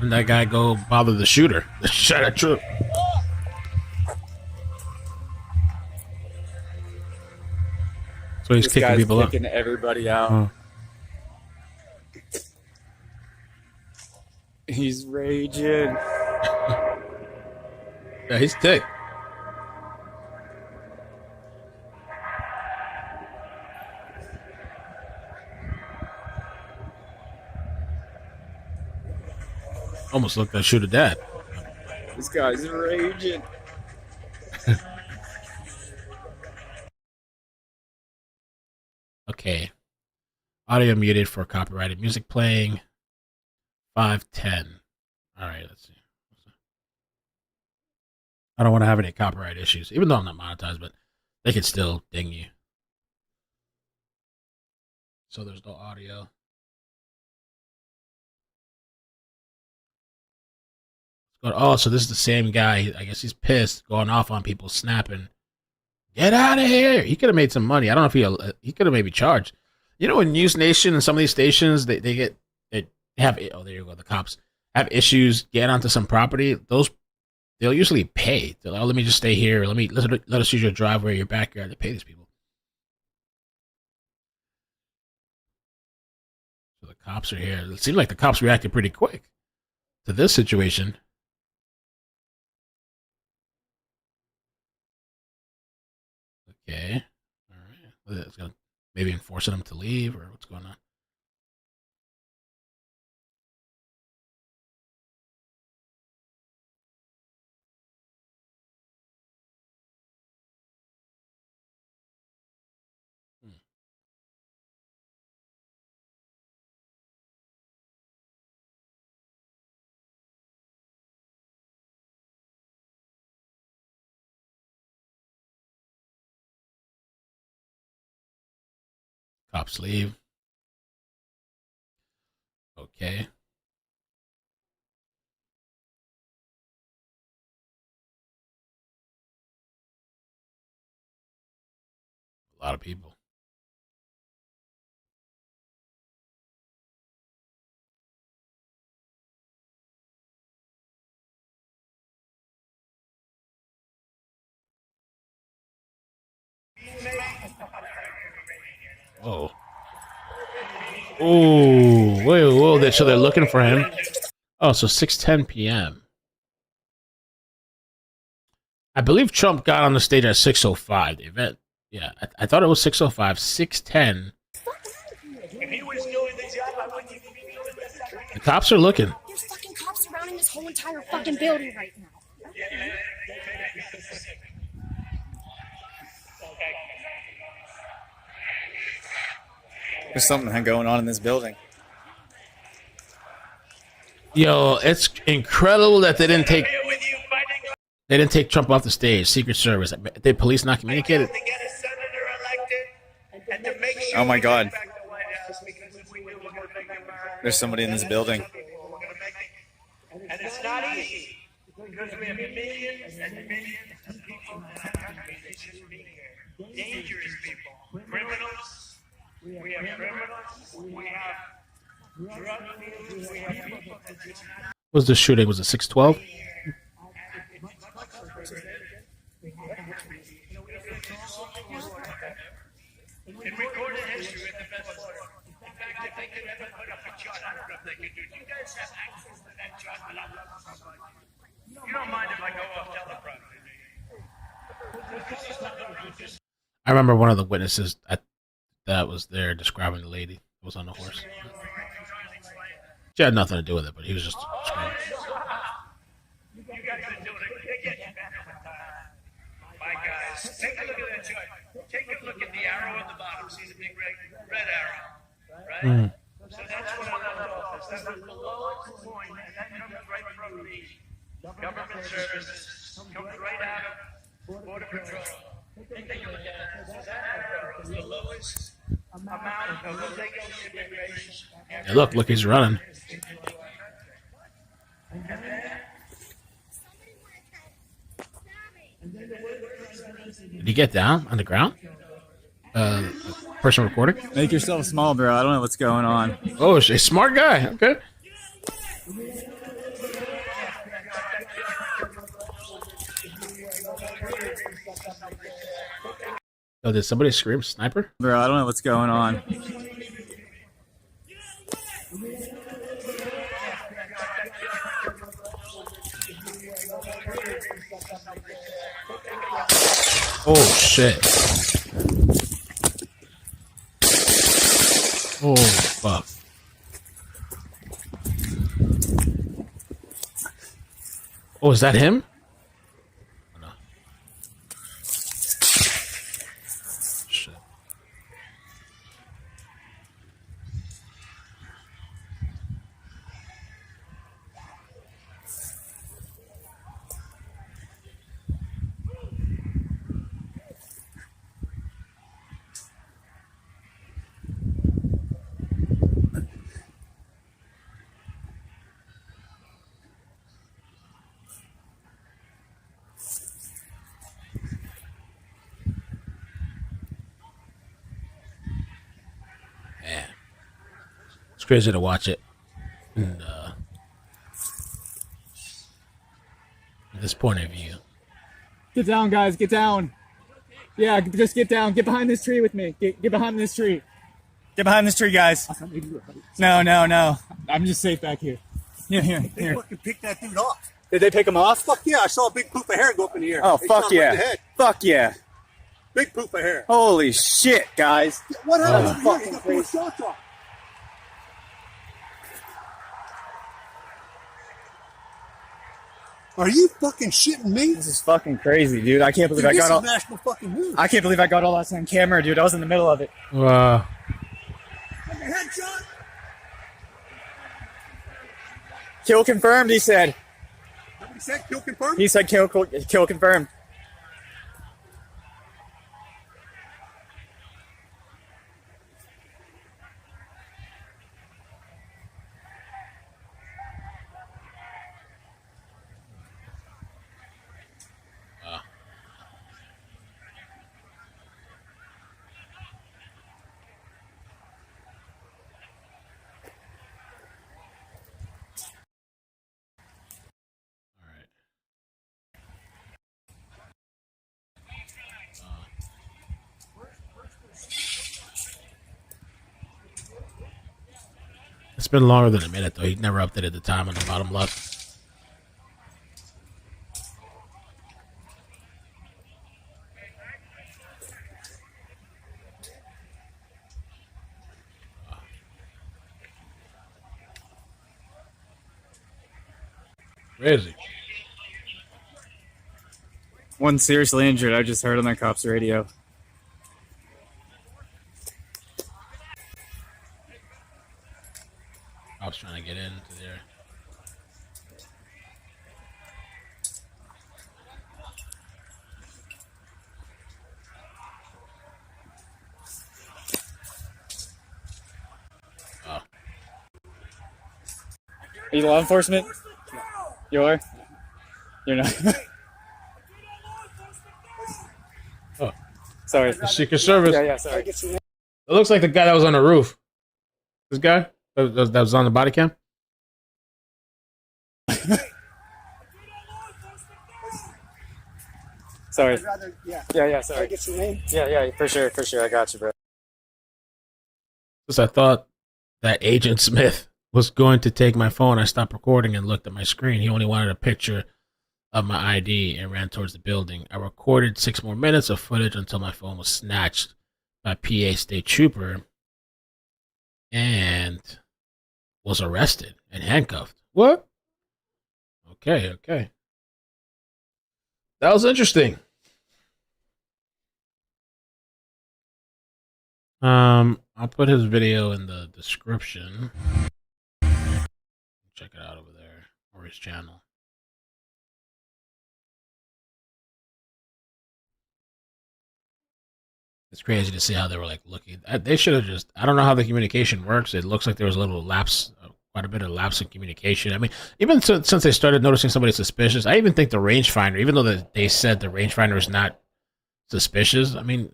And that guy go bother the shooter. The shot at Trump. So he's kicking people up. Kicking everybody out. Oh. He's raging. Yeah, he's ticked. Almost looked like shooter dad. This guy's raging. Okay. Audio muted for copyrighted music playing. 510. All right, let's see. I don't want to have any copyright issues, even though I'm not monetized, but they could still ding you. So there's no audio. Oh, so this is the same guy. I guess he's pissed, going off on people, snapping. Get out of here! He could have made some money. I don't know if he could have maybe charged. You know, in News Nation and some of these stations, they have. Oh, there you go. The cops have issues getting onto some property. They'll usually pay. They'll, oh, let me just stay here. Let us use your driveway, your backyard. They pay these people. So the cops are here. It seems like the cops reacted pretty quick to this situation. Okay. All right. It's gonna maybe enforcing them to leave, or what's going on? Cops leave. Okay. A lot of people. Oh. Oh, whoa. So they're looking for him. Oh, so 6:10 p.m. I believe Trump got on the stage at 6:05. The event, yeah, I thought it was 6:05. 6:10. The cops are looking. There's fucking cops surrounding this whole entire fucking building right now. There's something going on in this building. Yo, it's incredible that they didn't take Trump off the stage. Secret Service. Did police not communicate it? Oh my God. There's somebody in this building. And it's not easy because we have millions and millions of people in our country that shouldn't be here. Dangerous people. Criminals. We have criminals. We have drug dealers. We have people that do not. What was the shooting? Was it 612? In recorded history, we're the best order. In fact, if they could ever put up a chart, I don't know if they could do it. Do you guys have access to that chart? You don't mind if I go off teleprompter? I remember one of the witnesses that was there describing the lady that was on the horse. She had nothing to do with it, but he was just describing. You guys are doing it. They're getting better with time. My guys, take a look at that chart. Take a look at the arrow at the bottom. See the big red arrow, right? So that's what I love. That's the lowest point, and that comes right from the government services. Comes right out of Border Patrol. Take a look at it. So that arrow is the lowest amount of illegal immigration. Yeah, look, he's running. Did he get down on the ground? Person recording? Make yourself small, bro. I don't know what's going on. Oh, she's a smart guy. Okay. Oh, did somebody scream sniper? Bro, I don't know what's going on. Oh, shit. Oh, fuck. Oh, is that him? No. Shit. It's crazy to watch it. And, this point of view. Get down, guys. Get down. Yeah, just get down. Get behind this tree with me. Get behind this tree. Get behind this tree, guys. No. I'm just safe back here. Here. They fucking picked that dude off. Did they pick him off? Fuck yeah, I saw a big poof of hair go up in the air. Oh, They fuck shot him right in the yeah. head. Fuck yeah. Big poof of hair. Holy shit, guys. What happened? fucking He got crazy. 4 shots off. Are you fucking shitting me? This is fucking crazy, dude. I can't believe Dude, I got this all. is national fucking news. I can't believe I got all that on camera, dude. I was in the middle of it. Wow. Like a headshot? Kill confirmed, he said. He said kill confirmed? He said kill confirmed. It's been longer than a minute, though. He never updated the time on the bottom left. Crazy. One seriously injured. I just heard on the cops' radio. Cops trying to get into there. Are you law enforcement? You are? You're not. Oh. Sorry. The Secret Service. Yeah, sorry. It looks like the guy that was on the roof. This guy that was on the body cam. Sorry. Yeah, sorry. Get your name. Yeah, for sure. I got you, bro. Because I thought that Agent Smith was going to take my phone. I stopped recording and looked at my screen. He only wanted a picture of my ID and ran towards the building. I recorded 6 more minutes of footage until my phone was snatched by PA State Trooper and was arrested and handcuffed. What? Okay. That was interesting. I'll put his video in the description. Check it out over there, or his channel. It's crazy to see how they were like looking. They should have just, I don't know how the communication works. It looks like there was a little lapse, quite a bit of lapse in communication. I mean, even since they started noticing somebody suspicious, I even think the rangefinder, even though they said the rangefinder is not suspicious, I mean,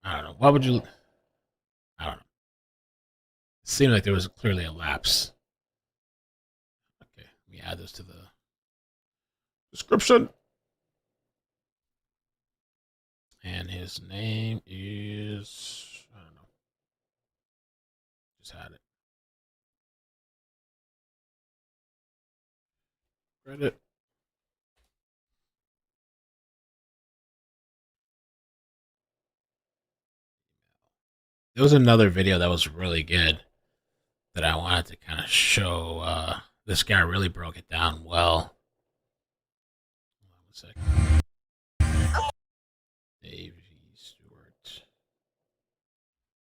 I don't know. Why would you? I don't know. It seemed like there was clearly a lapse. Okay, let me add this to the description. And his name is, I don't know. Just had it. Reddit. There was another video that was really good that I wanted to kind of show. This guy really broke it down well. Hold on 1 second. Dave Stewart.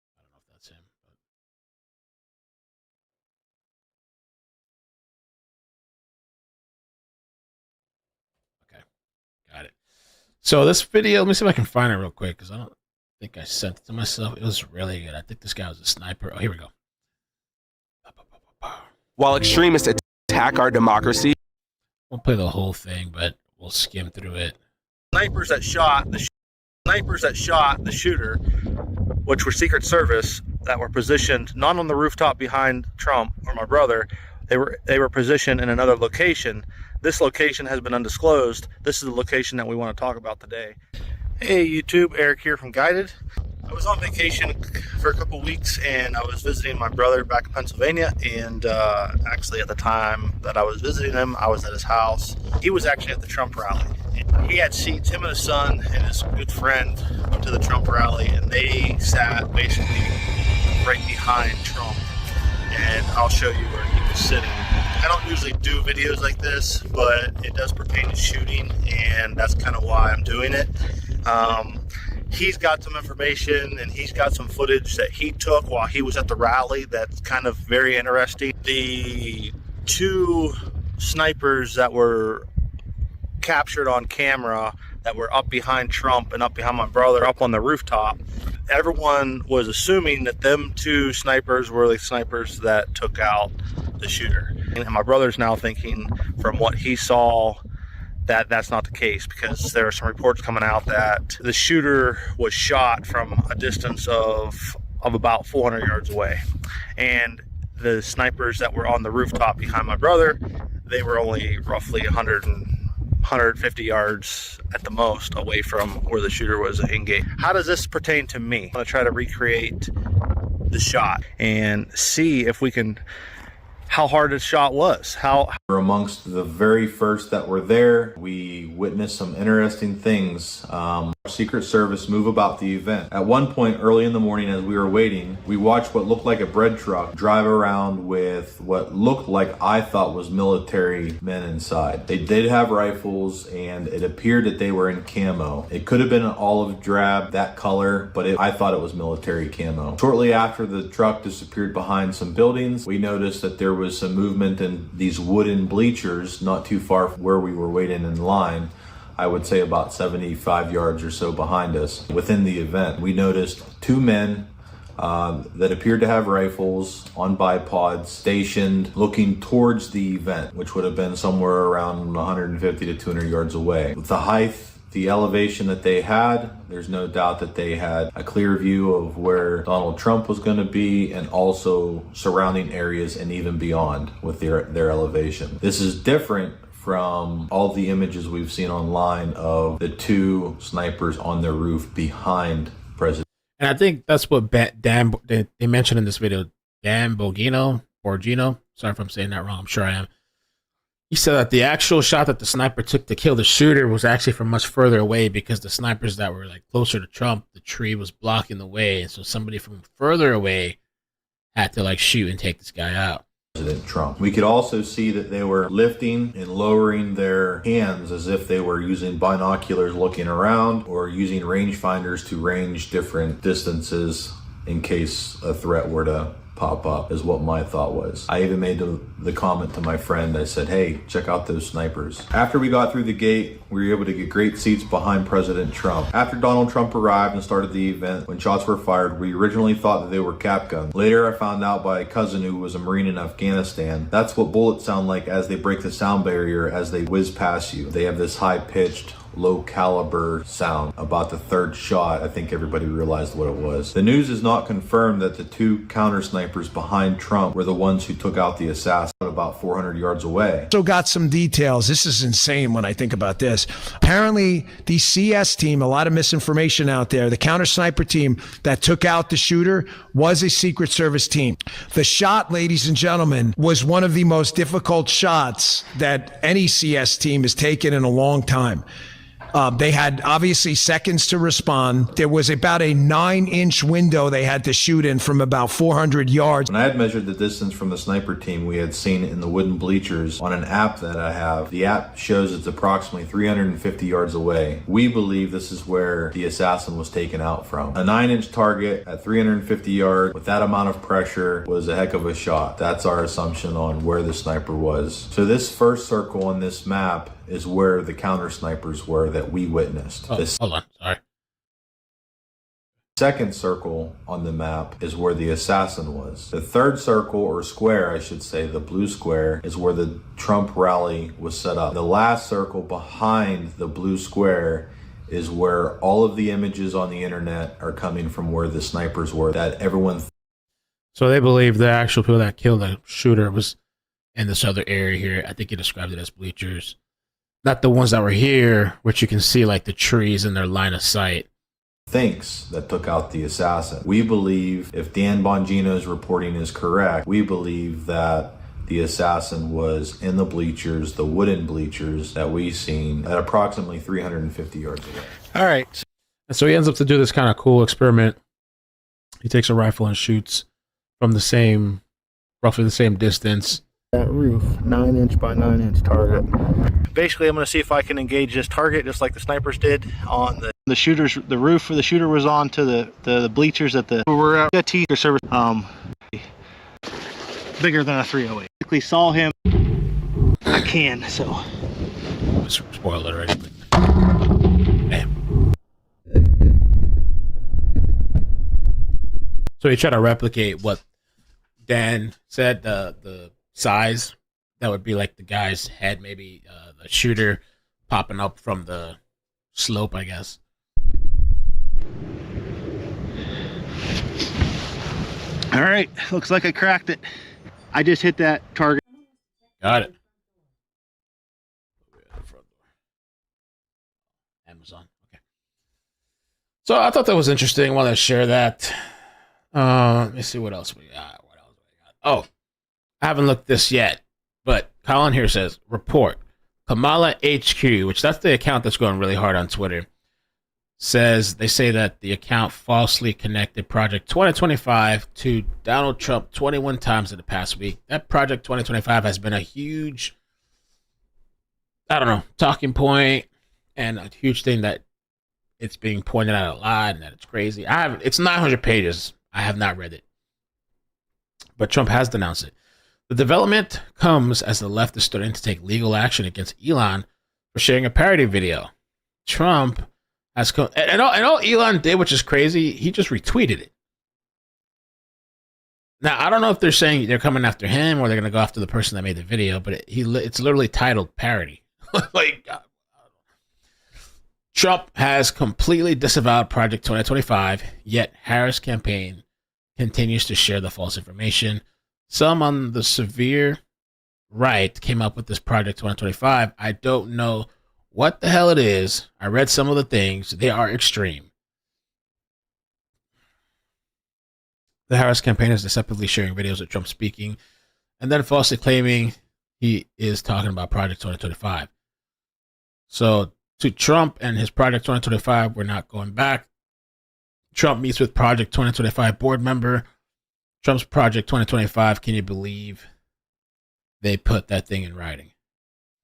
I don't know if that's him. But... Okay, got it. So this video, let me see if I can find it real quick because I don't think I sent it to myself. It was really good. I think this guy was a sniper. Oh, here we go. While extremists attack our democracy, We'll play the whole thing, but we'll skim through it. Snipers that shot the shooter, which were Secret Service, that were positioned not on the rooftop behind Trump or my brother. They were positioned in another location. This location has been undisclosed. This is the location that we want to talk about today. Hey YouTube, Eric here from Guided. I was on vacation for a couple weeks and I was visiting my brother back in Pennsylvania, and actually at the time that I was visiting him, I was at his house. He was actually at the Trump rally. He had seats, him and his son and his good friend went to the Trump rally, and they sat basically right behind Trump, and I'll show you where he was sitting. I don't usually do videos like this, but it does pertain to shooting, and that's kind of why I'm doing it. He's got some information and he's got some footage that he took while he was at the rally that's kind of very interesting. The 2 snipers that were captured on camera that were up behind Trump and up behind my brother up on the rooftop, everyone was assuming that them 2 snipers were the snipers that took out the shooter. And my brother's now thinking, from what he saw, that that's not the case, because there are some reports coming out that the shooter was shot from a distance of about 400 yards away, and the snipers that were on the rooftop behind my brother, they were only roughly 150 yards at the most away from where the shooter was engaged. How does this pertain to me? I'm going to try to recreate the shot and see if we can how hard the shot was. We're amongst the very first that were there. We witnessed some interesting things. Secret Service move about the event. At one point early in the morning as we were waiting, we watched what looked like a bread truck drive around with what looked like I thought was military men inside. They did have rifles and it appeared that they were in camo. It could have been an olive drab, that color, but I thought it was military camo. Shortly after the truck disappeared behind some buildings, we noticed that there was some movement in these wooden bleachers not too far from where we were waiting in line. I would say about 75 yards or so behind us. Within the event, we noticed two men that appeared to have rifles on bipods stationed looking towards the event, which would have been somewhere around 150 to 200 yards away. With the height, the elevation that they had, there's no doubt that they had a clear view of where Donald Trump was going to be and also surrounding areas and even beyond with their elevation. This is different from all the images we've seen online of the two snipers on their roof behind President. And I think that's what Dan, they mentioned in this video, Dan Borgino, sorry if I'm saying that wrong, I'm sure I am. He said that the actual shot that the sniper took to kill the shooter was actually from much further away because the snipers that were like closer to Trump, the tree was blocking the way. And so somebody from further away had to like shoot and take this guy out. President Trump. We could also see that they were lifting and lowering their hands as if they were using binoculars looking around or using rangefinders to range different distances in case a threat were to pop up, is what my thought was. I even made the comment to my friend. I said, hey, check out those snipers. After we got through the gate, we were able to get great seats behind President Trump. After Donald Trump arrived and started the event, when shots were fired, we originally thought that they were cap guns. Later, I found out by a cousin who was a Marine in Afghanistan, that's what bullets sound like as they break the sound barrier as they whiz past you. They have this high-pitched, low caliber sound. About the third shot, I think everybody realized what it was. The news is not confirmed that the two counter snipers behind Trump were the ones who took out the assassin about 400 yards away. So got some details. This is insane when I think about this. Apparently the CS team, a lot of misinformation out there. The counter sniper team that took out the shooter was a Secret Service team. The shot, ladies and gentlemen, was one of the most difficult shots that any CS team has taken in a long time. They had obviously seconds to respond. There was about a 9-inch window they had to shoot in from about 400 yards. When I had measured the distance from the sniper team we had seen in the wooden bleachers on an app that I have, the app shows it's approximately 350 yards away. We believe this is where the assassin was taken out from. A 9-inch target at 350 yards with that amount of pressure was a heck of a shot. That's our assumption on where the sniper was. So this first circle on this map is where the counter snipers were that we witnessed. Hold on, sorry. Second circle on the map is where the assassin was. The third circle, or square, I should say, the blue square, is where the Trump rally was set up. The last circle behind the blue square is where all of the images on the internet are coming from, where the snipers were, that everyone... So they believe the actual people that killed the shooter was in this other area here. I think he described it as bleachers. Not the ones that were here, which you can see like the trees in their line of sight. Thinks that took out the assassin. We believe, if Dan Bongino's reporting is correct, we believe that the assassin was in the bleachers, the wooden bleachers that we've seen at approximately 350 yards away. All right. And so he ends up to do this kind of cool experiment. He takes a rifle and shoots from the same, roughly the same distance. That roof, 9-inch by 9-inch target. Basically, I'm going to see if I can engage this target just like the snipers did on the shooter's, the roof where the shooter was on to the bleachers at the, we're at the Secret Service, bigger than a 308. Basically saw him, I can, so. Spoiled it already. Damn. So he tried to replicate what Dan said, the size that would be like the guy's head, maybe the shooter popping up from the slope, I guess. All right, looks like I cracked it. I just hit that target. Got it. Amazon. Okay. So I thought that was interesting. I want to share that. Let me see what else we got. Oh, I haven't looked this yet, but Colin here says, report. Kamala HQ, which that's the account that's going really hard on Twitter, says they say that the account falsely connected Project 2025 to Donald Trump 21 times in the past week. That Project 2025 has been a huge, talking point and a huge thing that it's being pointed out a lot and that it's crazy. It's 900 pages. I have not read it, but Trump has denounced it. The development comes as the left is starting to take legal action against Elon for sharing a parody video. Trump has come, and all Elon did, which is crazy, he just retweeted it. Now, I don't know if they're saying they're coming after him or they're going to go after the person that made the video, but it's literally titled parody. Trump has completely disavowed Project 2025, yet Harris' campaign continues to share the false information. Some on the severe right came up with this Project 2025. I don't know what the hell it is. I read some of the things. They are extreme. The Harris campaign is deceptively sharing videos of Trump speaking and then falsely claiming he is talking about Project 2025. So to Trump and his Project 2025, we're not going back. Trump meets with Project 2025 board member. Trump's Project 2025, can you believe they put that thing in writing?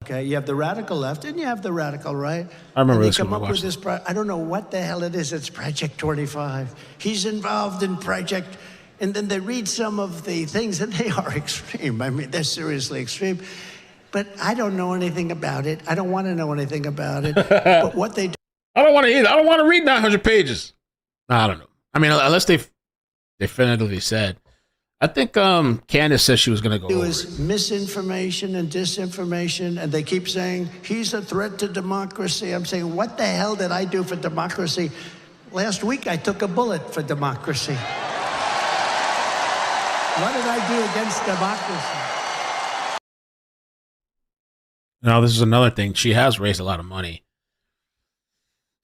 Okay, you have the radical left and you have the radical right. I remember and this they come when up we with watched this. I don't know what the hell it is. It's Project 25. He's involved in Project, and then they read some of the things, and they are extreme. I mean, they're seriously extreme. But I don't know anything about it. I don't want to know anything about it. But what they do, I don't want to either. I don't want to read 900 pages. I don't know. I mean, unless they definitively said. I think Candace said she was going to go over is misinformation and disinformation, and they keep saying he's a threat to democracy. I'm saying, what the hell did I do for democracy? Last week I took a bullet for democracy. What did I do against democracy? Now, this is another thing. She has raised a lot of money.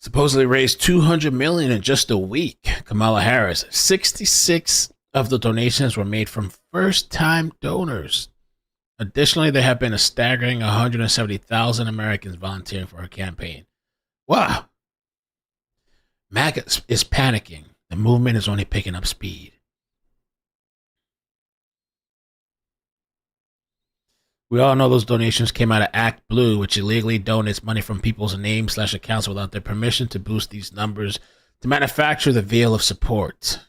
Supposedly raised $200 million in just a week. Kamala Harris, 66 of the donations were made from first-time donors. Additionally, there have been a staggering 170,000 Americans volunteering for her campaign. Wow. MAGA is panicking. The movement is only picking up speed. We all know those donations came out of Act Blue, which illegally donates money from people's names/accounts without their permission to boost these numbers to manufacture the veil of support,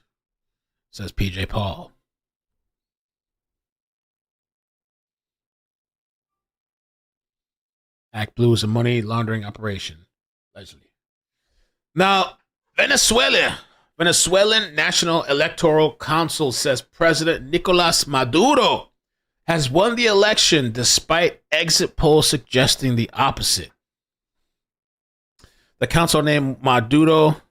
says PJ Paul. Act Blue is a money laundering operation, allegedly. Now, Venezuelan National Electoral Council says President Nicolas Maduro has won the election despite exit polls suggesting the opposite. The council named Maduro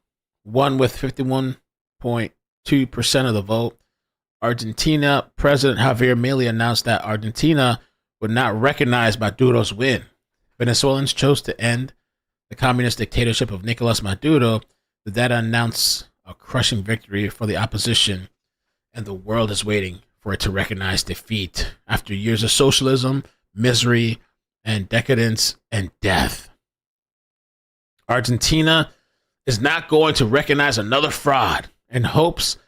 won with 51.2% of the vote. Argentina President Javier Milei announced that Argentina would not recognize Maduro's win. Venezuelans chose to end the communist dictatorship of Nicolas Maduro. The data announced a crushing victory for the opposition, and the world is waiting for it to recognize defeat after years of socialism, misery, and decadence and death. Argentina is not going to recognize another fraud in hopes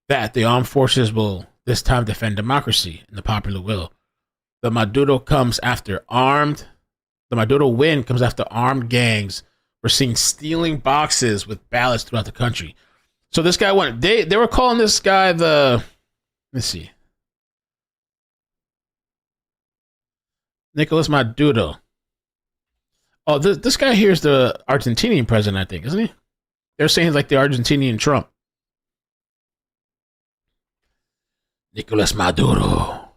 that the armed forces will this time defend democracy and the popular will. The Maduro win comes after armed gangs were seen stealing boxes with ballots throughout the country. So this guy won. They were calling this guy Nicolas Maduro. Oh, this guy here is the Argentinian president, I think, isn't he? They're saying he's like the Argentinian Trump. Nicolas Maduro.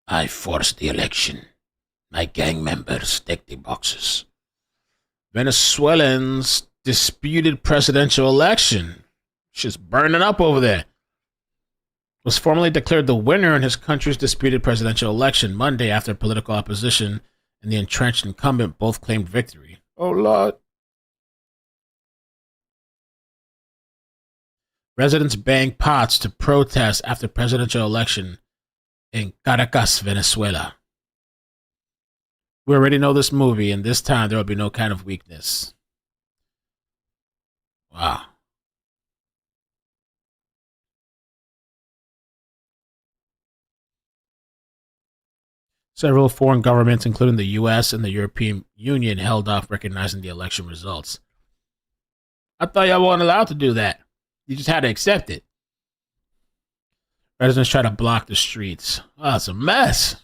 I forced the election. My gang members take the boxes. Venezuelans disputed presidential election. Shit's burning up over there. Was formally declared the winner in his country's disputed presidential election Monday after political opposition and the entrenched incumbent both claimed victory. Oh, Lord. Residents banged pots to protest after presidential election in Caracas, Venezuela. We already know this movie, and this time there will be no kind of weakness. Wow. Several foreign governments, including the U.S. and the European Union, held off recognizing the election results. I thought y'all weren't allowed to do that. You just had to accept it. Residents try to block the streets. Oh, it's a mess.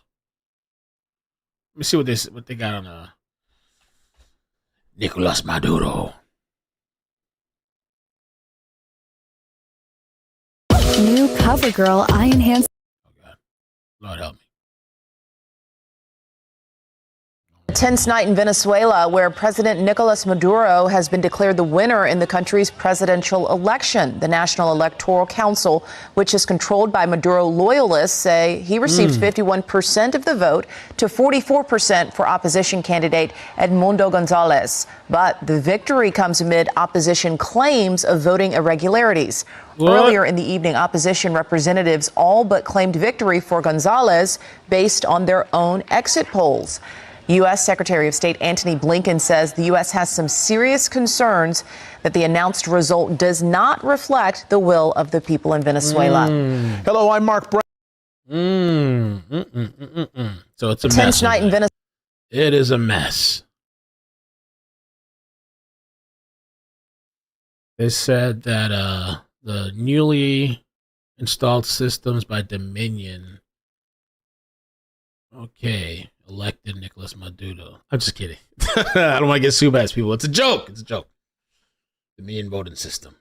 Let me see what they got on Nicolas Maduro. New CoverGirl Eye Enhancer. Oh God, Lord help me. Tense night in Venezuela, where President Nicolas Maduro has been declared the winner in the country's presidential election. The National Electoral Council, which is controlled by Maduro loyalists, say he received 51% of the vote to 44% for opposition candidate Edmundo Gonzalez. But the victory comes amid opposition claims of voting irregularities. Earlier in the evening, opposition representatives all but claimed victory for Gonzalez based on their own exit polls. U.S. Secretary of State Antony Blinken says the U.S. has some serious concerns that the announced result does not reflect the will of the people in Venezuela. Hello, I'm Mark Brown. So it's a tense mess. Night in Venezuela. It is a mess. They said that the newly installed systems by Dominion. Okay. Elected Nicolas Maduro. I'm just kidding. I don't want to get sued by these people. It's a joke. It's a joke. The Dominion voting system.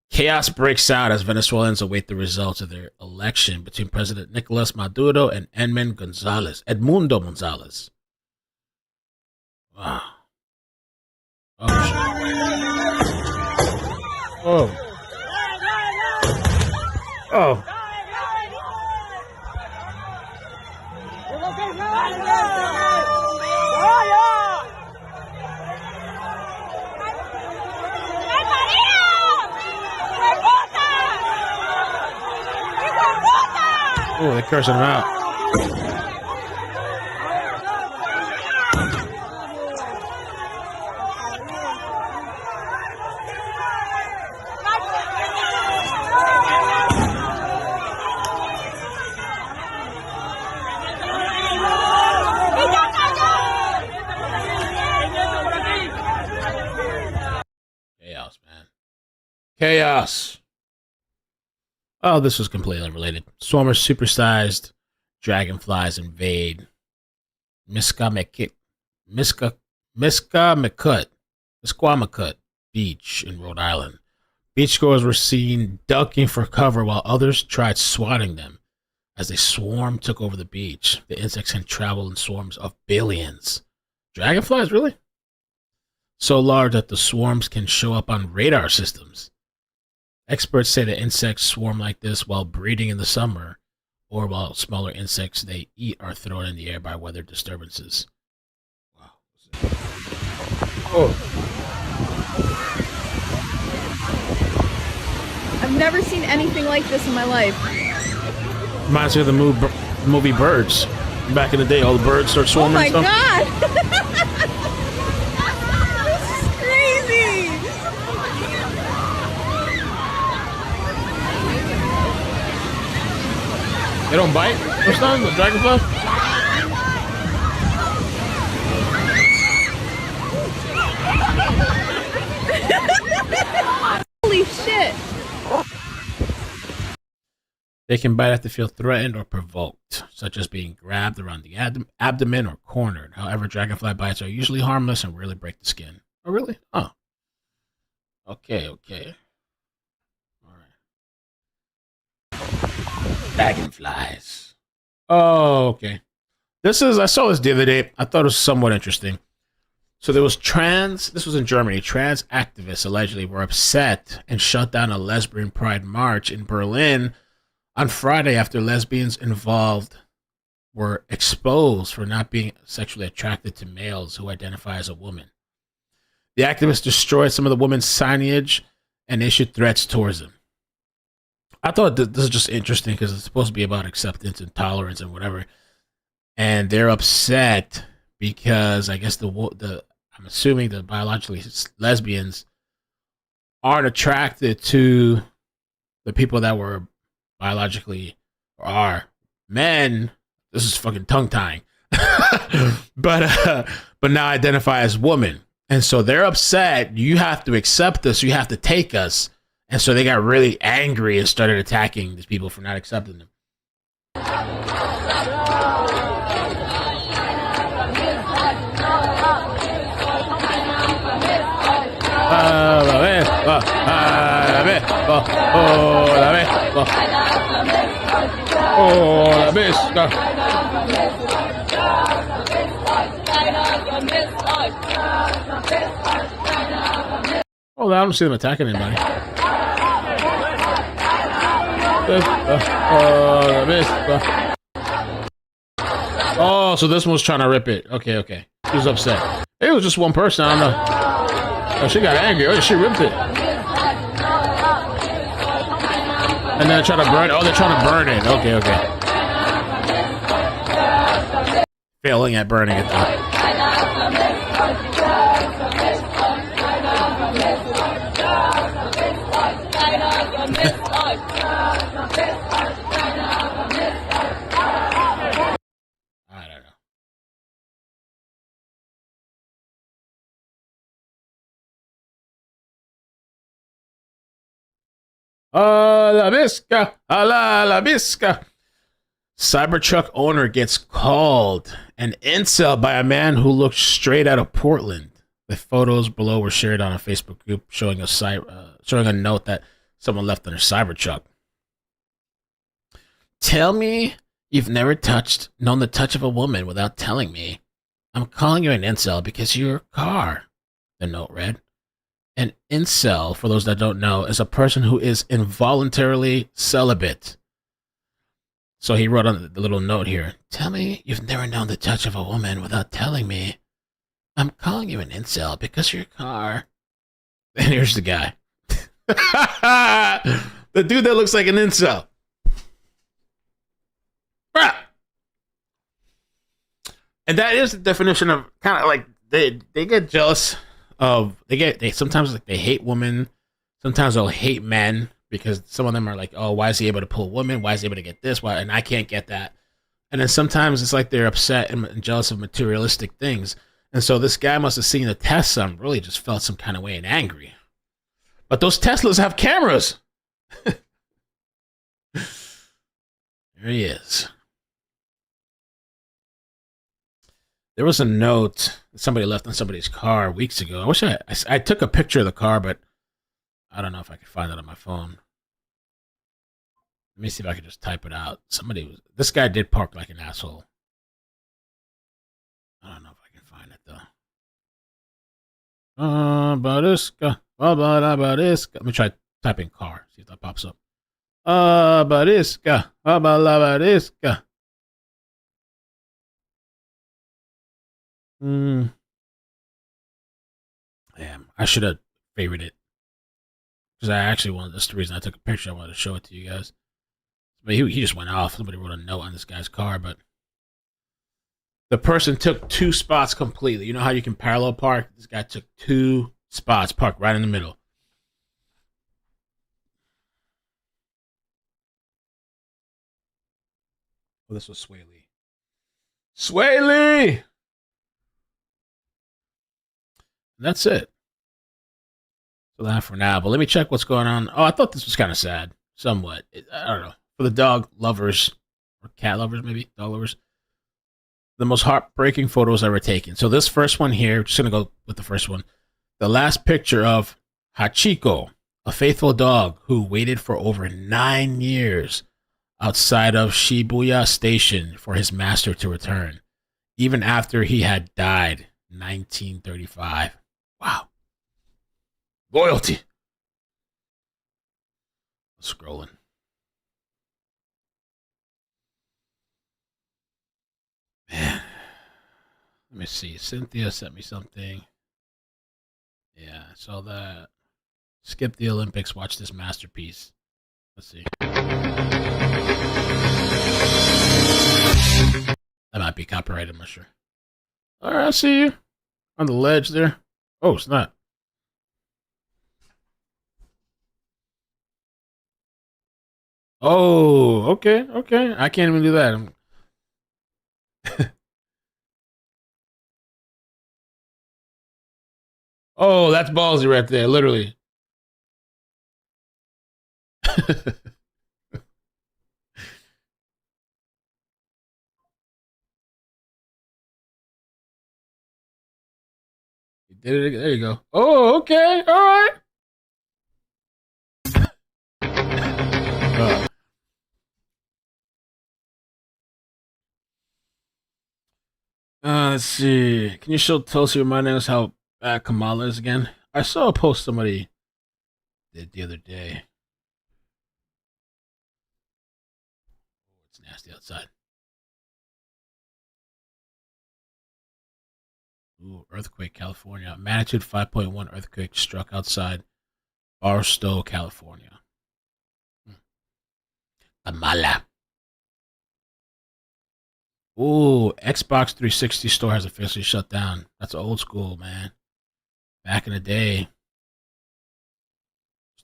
Chaos breaks out as Venezuelans await the results of their election between President Nicolas Maduro and Edmundo Gonzalez. Wow. Oh, shit. Oh. Oh, they're cursing him out. Chaos, man. Chaos. Oh, this was completely unrelated. Swarmers supersized dragonflies invade Misquamicut Beach in Rhode Island. Beachgoers were seen ducking for cover while others tried swatting them. As they swarm took over the beach, the insects can travel in swarms of billions. Dragonflies, really? So large that the swarms can show up on radar systems. Experts say that insects swarm like this while breeding in the summer, or while smaller insects they eat are thrown in the air by weather disturbances. Wow. Oh. I've never seen anything like this in my life. Reminds me of the movie Birds. Back in the day, all the birds start swarming. Oh my and stuff. god! This is crazy! They don't bite? What's that? The dragonflies? Holy shit! They can bite if they feel threatened or provoked, such as being grabbed around the abdomen or cornered. However, dragonfly bites are usually harmless and rarely break the skin. Oh, really? Oh. Okay. All right. Dragonflies. Oh, okay. I saw this the other day. I thought it was somewhat interesting. So this was in Germany, trans activists allegedly were upset and shut down a lesbian pride march in Berlin on Friday after lesbians involved were exposed for not being sexually attracted to males who identify as a woman. The activists destroyed some of the women's signage and issued threats towards them. I thought this is just interesting because it's supposed to be about acceptance and tolerance and whatever. And they're upset because I guess I'm assuming the biologically lesbians aren't attracted to the people that were biologically or are men. This is fucking tongue tying, but now identify as women, and so they're upset. You have to accept us. You have to take us, and so they got really angry and started attacking these people for not accepting them. Oh, I don't see them attacking anybody. Oh, so this one was trying to rip it. Okay. She was upset. It was just one person. I don't know. Oh, she got angry. Oh, she ripped it. And then try to burn it. Oh, they're trying to burn it. Okay. Failing at burning it though. I don't know. La Visca, la Visca. Cybertruck owner gets called an incel by a man who looked straight out of Portland. The photos below were shared on a Facebook group showing a note that someone left on their Cybertruck. Tell me you've never known the touch of a woman without telling me. I'm calling you an incel because your car, the note read. An incel, for those that don't know, is a person who is involuntarily celibate. So he wrote on the little note here, tell me you've never known the touch of a woman without telling me. I'm calling you an incel because your car. And here's the guy. The dude that looks like an incel. And that is the definition of kind of like they get jealous of they sometimes like they hate women, sometimes they'll hate men because some of them are like, oh, why is he able to pull a woman? Why is he able to get this? Why? And I can't get that. And then sometimes it's like they're upset and jealous of materialistic things. And so this guy must have seen the Tesla and really just felt some kind of way and angry. But those Teslas have cameras. There he is. There was a note that somebody left on somebody's car weeks ago. I wish I took a picture of the car, but I don't know if I could find it on my phone. Let me see if I could just type it out. This guy did park like an asshole. I don't know if I can find it though. Let me try typing car. See if that pops up. Bariska. Damn, I should have favorited it. Because I actually wanted, that's the reason I took a picture. I wanted to show it to you guys. But he just went off. Somebody wrote a note on this guy's car, but the person took 2 spots completely. You know how you can parallel park? This guy took 2 spots, parked right in the middle. Oh, this was Swae Lee. Swae Lee! That's it. So that for now. But let me check what's going on. Oh, I thought this was kind of sad. Somewhat. I don't know. For the dog lovers, or cat lovers maybe, dog lovers. The most heartbreaking photos ever taken. So this first one here, just going to go with the first one. The last picture of Hachiko, a faithful dog who waited for over 9 years outside of Shibuya Station for his master to return, even after he had died in 1935. Wow. Loyalty. Scrolling. Man. Let me see. Cynthia sent me something. Yeah, so skip the Olympics, watch this masterpiece. Let's see. That might be copyrighted, I'm not sure. All right, I see you on the ledge there. Oh, it's not. Oh, okay. I can't even do that. Oh, that's ballsy right there, literally. You did it again. There you go. Oh, okay. All right. Let's see. Can you show Tulsi reminding us how bad Kamala is again? I saw a post somebody did the other day. It's nasty outside. Ooh, earthquake, California. Magnitude 5.1 earthquake struck outside Barstow, California. Kamala. Ooh, Xbox 360 store has officially shut down. That's old school, man. Back in the day.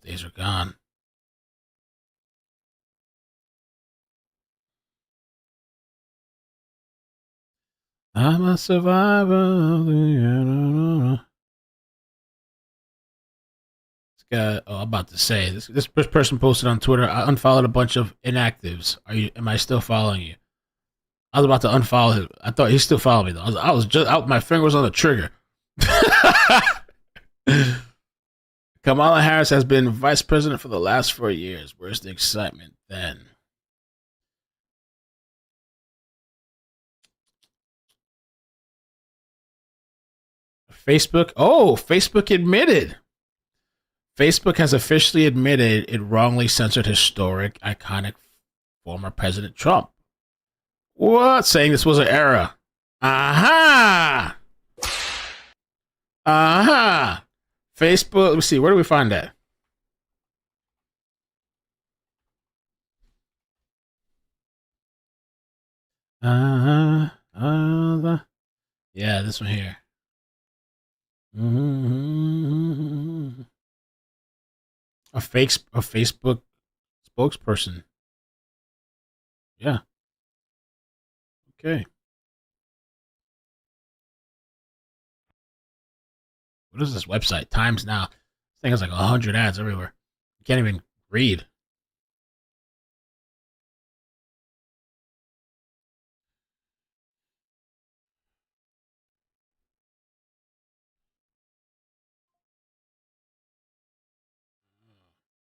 Those days are gone. I'm a survivor. I'm about to say this person posted on Twitter. I unfollowed a bunch of inactives. Am I still following you? I was about to unfollow him. I thought he still followed me though. I was just out. My finger was on the trigger. Kamala Harris has been vice president for the last 4 years. Where's the excitement then? Facebook. Oh, Facebook admitted. Facebook has officially admitted it wrongly censored historic, iconic former President Trump. What? Saying this was an error. Aha! Aha! Facebook. Let me see. Where do we find that? Yeah, this one here. A Facebook spokesperson. Yeah. Okay. What is this website? Times Now. This thing has like 100 ads everywhere. You can't even read.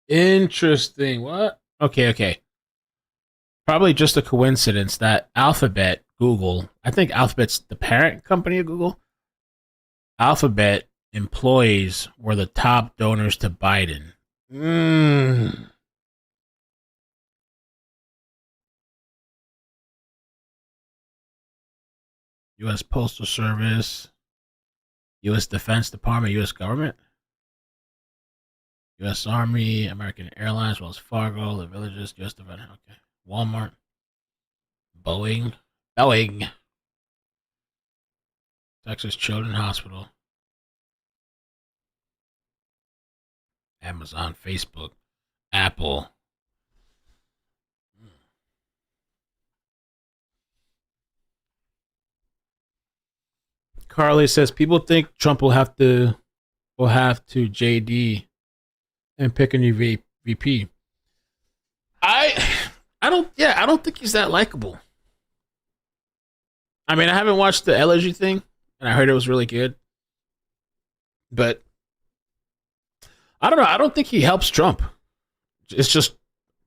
Interesting. What? Okay. Probably just a coincidence that Alphabet, Google, I think Alphabet's the parent company of Google. Alphabet employees were the top donors to Biden. U.S. Postal Service, U.S. Defense Department, U.S. Government, U.S. Army, American Airlines, Wells Fargo, the Villages, U.S. Defense, okay, Walmart, Boeing, Texas Children's Hospital, Amazon, Facebook, Apple. Carly says people think Trump will have to JD and pick a new VP. I don't think he's that likable. I mean, I haven't watched the LG thing, and I heard it was really good. But I don't know. I don't think he helps Trump. It's just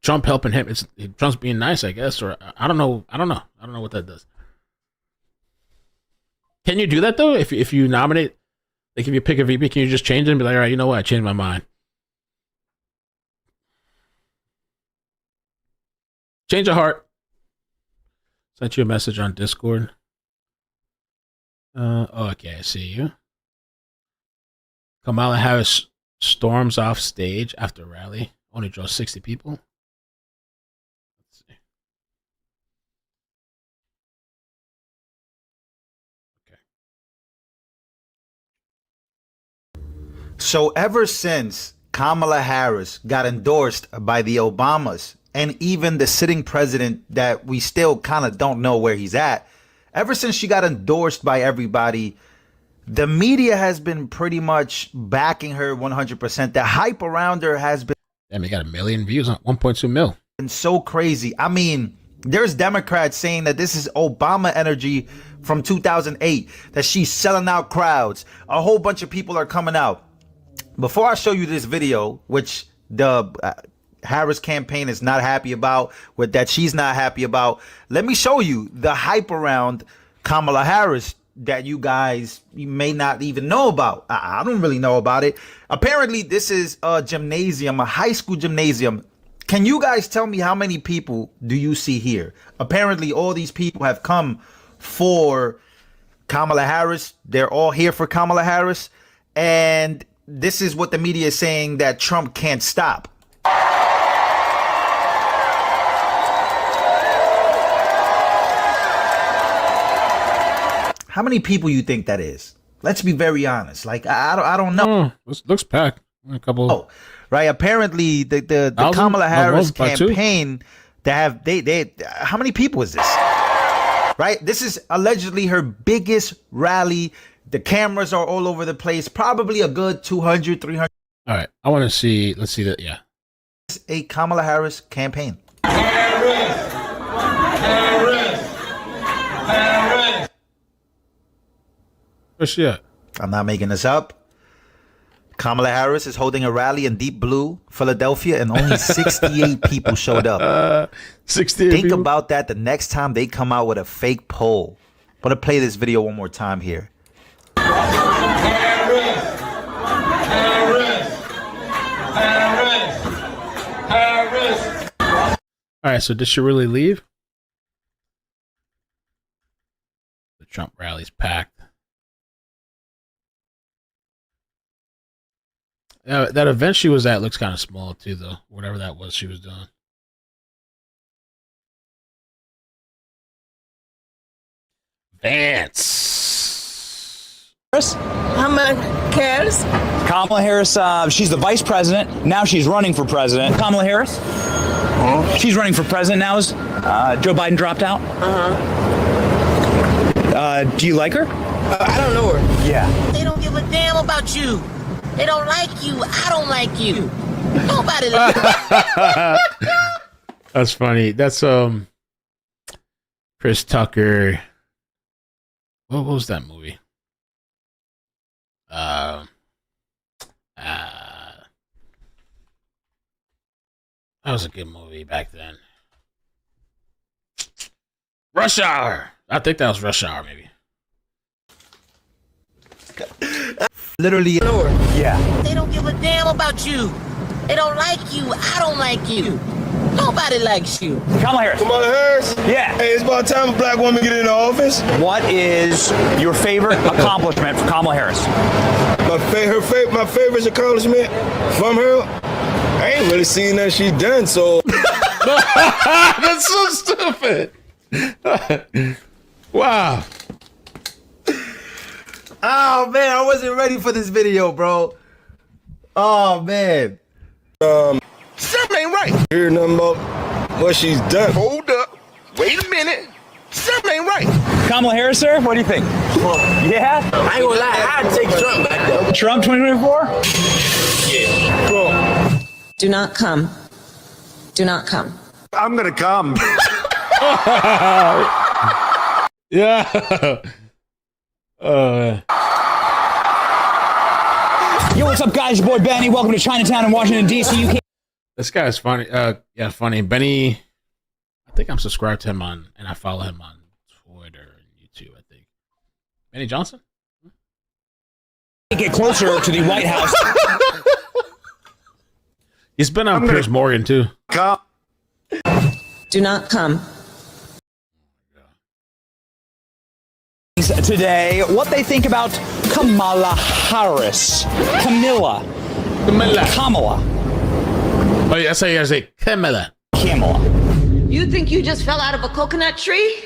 Trump helping him. It's Trump's being nice, I guess, or I don't know. I don't know what that does. Can you do that though? If you nominate, like if you pick a VP, can you just change it and be like, all right, you know what? I changed my mind. Change of heart. Sent you a message on Discord. Okay, I see you. Kamala Harris storms off stage after rally. Only draws 60 people. Let's see. So ever since Kamala Harris got endorsed by the Obamas and even the sitting president that we still kind of don't know where he's at, ever since she got endorsed by everybody, the media has been pretty much backing her 100%. The hype around her has been... Damn, he got 1 million views on 1.2 mil. Been so crazy. I mean, there's Democrats saying that this is Obama energy from 2008, that she's selling out crowds. A whole bunch of people are coming out. Before I show you this video, which the Harris campaign is not happy about, that she's not happy about, let me show you the hype around Kamala Harris that you may not even know about. I don't really know about it. Apparently, this is a gymnasium, a high school gymnasium. Can you guys tell me how many people do you see here? Apparently, all these people have come for Kamala Harris. They're all here for Kamala Harris. And this is what the media is saying that Trump can't stop. How many people you think that is? Let's be very honest. Like, I don't know. Looks packed. A couple. Oh, right. Apparently, the Kamala Harris campaign, they how many people is this? Right. This is allegedly her biggest rally. The cameras are all over the place. Probably a good 200, 300. All right. I want to see. Let's see that. Yeah. It's a Kamala Harris campaign. Harris. Where's she at? I'm not making this up. Kamala Harris is holding a rally in Deep Blue, Philadelphia, and only 68 people showed up. 68 Think people? about that the next time they come out with a fake poll. I'm going to play this video one more time here. Harris. All right, so did she really leave? The Trump rally's packed. That event she was at looks kind of small too, though. Whatever that was she was doing. Vance. How much cares? Kamala Harris, she's the vice president. Now she's running for president. Kamala Harris? She's running for president now. Is Joe Biden dropped out? Do you like her? I don't know her. Yeah. They don't give a damn about you. They don't like you. I don't like you. Nobody likes you. That's funny. That's Chris Tucker. What was that movie? That was a good movie back then. Rush Hour. I think that was Rush Hour, maybe. Literally. Yeah. They don't give a damn about you. They don't like you. I don't like you. Nobody likes you. Kamala Harris. Kamala Harris? Yeah. Hey, it's about time a black woman get in the office. What is your favorite accomplishment for Kamala Harris? My favorite accomplishment from her? I ain't really seen that she done, so. That's so stupid. Wow. Oh, man, I wasn't ready for this video, bro. Oh, man. Something ain't right. Hear nothing about what she's done. Hold up. Wait a minute. Something ain't right. Kamala Harris, sir? What do you think? Yeah? I ain't gonna lie. I'd take Trump back there. Trump 2024? Yeah. Bro. Do not come. Do not come. I'm gonna come. Yeah. Yo, what's up, guys? Your boy Benny. Welcome to Chinatown in Washington, D.C. You can't. This guy's funny. Yeah, funny. Benny. I think I'm subscribed to him and I follow him on Twitter and YouTube. I think Benny Johnson. Get closer to the White House. He's been on Piers Morgan too. Come. Do not come. Republicans today what they think about Kamala Harris. Kamala. Oh, yeah, that's how you guys say Kamala. You think you just fell out of a coconut tree?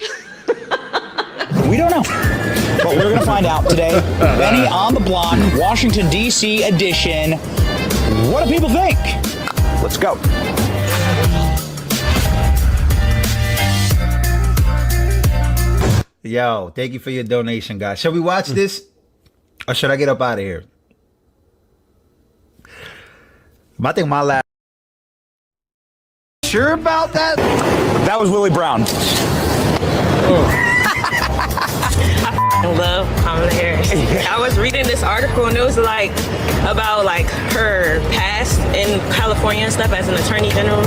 We don't know. But we're going to find out today. Benny on the Block, Washington, D.C. edition. What do people think? Let's go. Yo, thank you for your donation, guys. Shall we watch this? Or should I get up out of here? I think my last. Sure about that? That was Willie Brown. I love Kamala Harris. I was reading this article and it was like about like her past in California and stuff as an attorney general.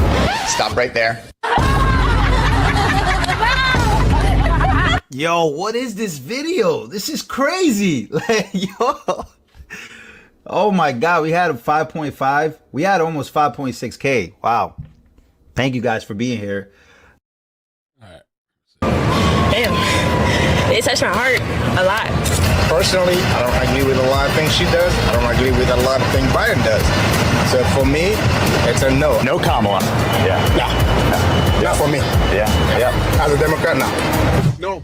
Stop right there. Yo, what is this video? This is crazy. Like, yo. Oh my God, we had a 5.5. We had almost 5.6K. Wow. Thank you guys for being here. Damn, it touched my heart a lot. Personally, I don't agree with a lot of things she does. I don't agree with a lot of things Biden does. So for me, it's a no. No Kamala. Yeah. No. Not for me. Yeah. Yeah. As a Democrat, no. No.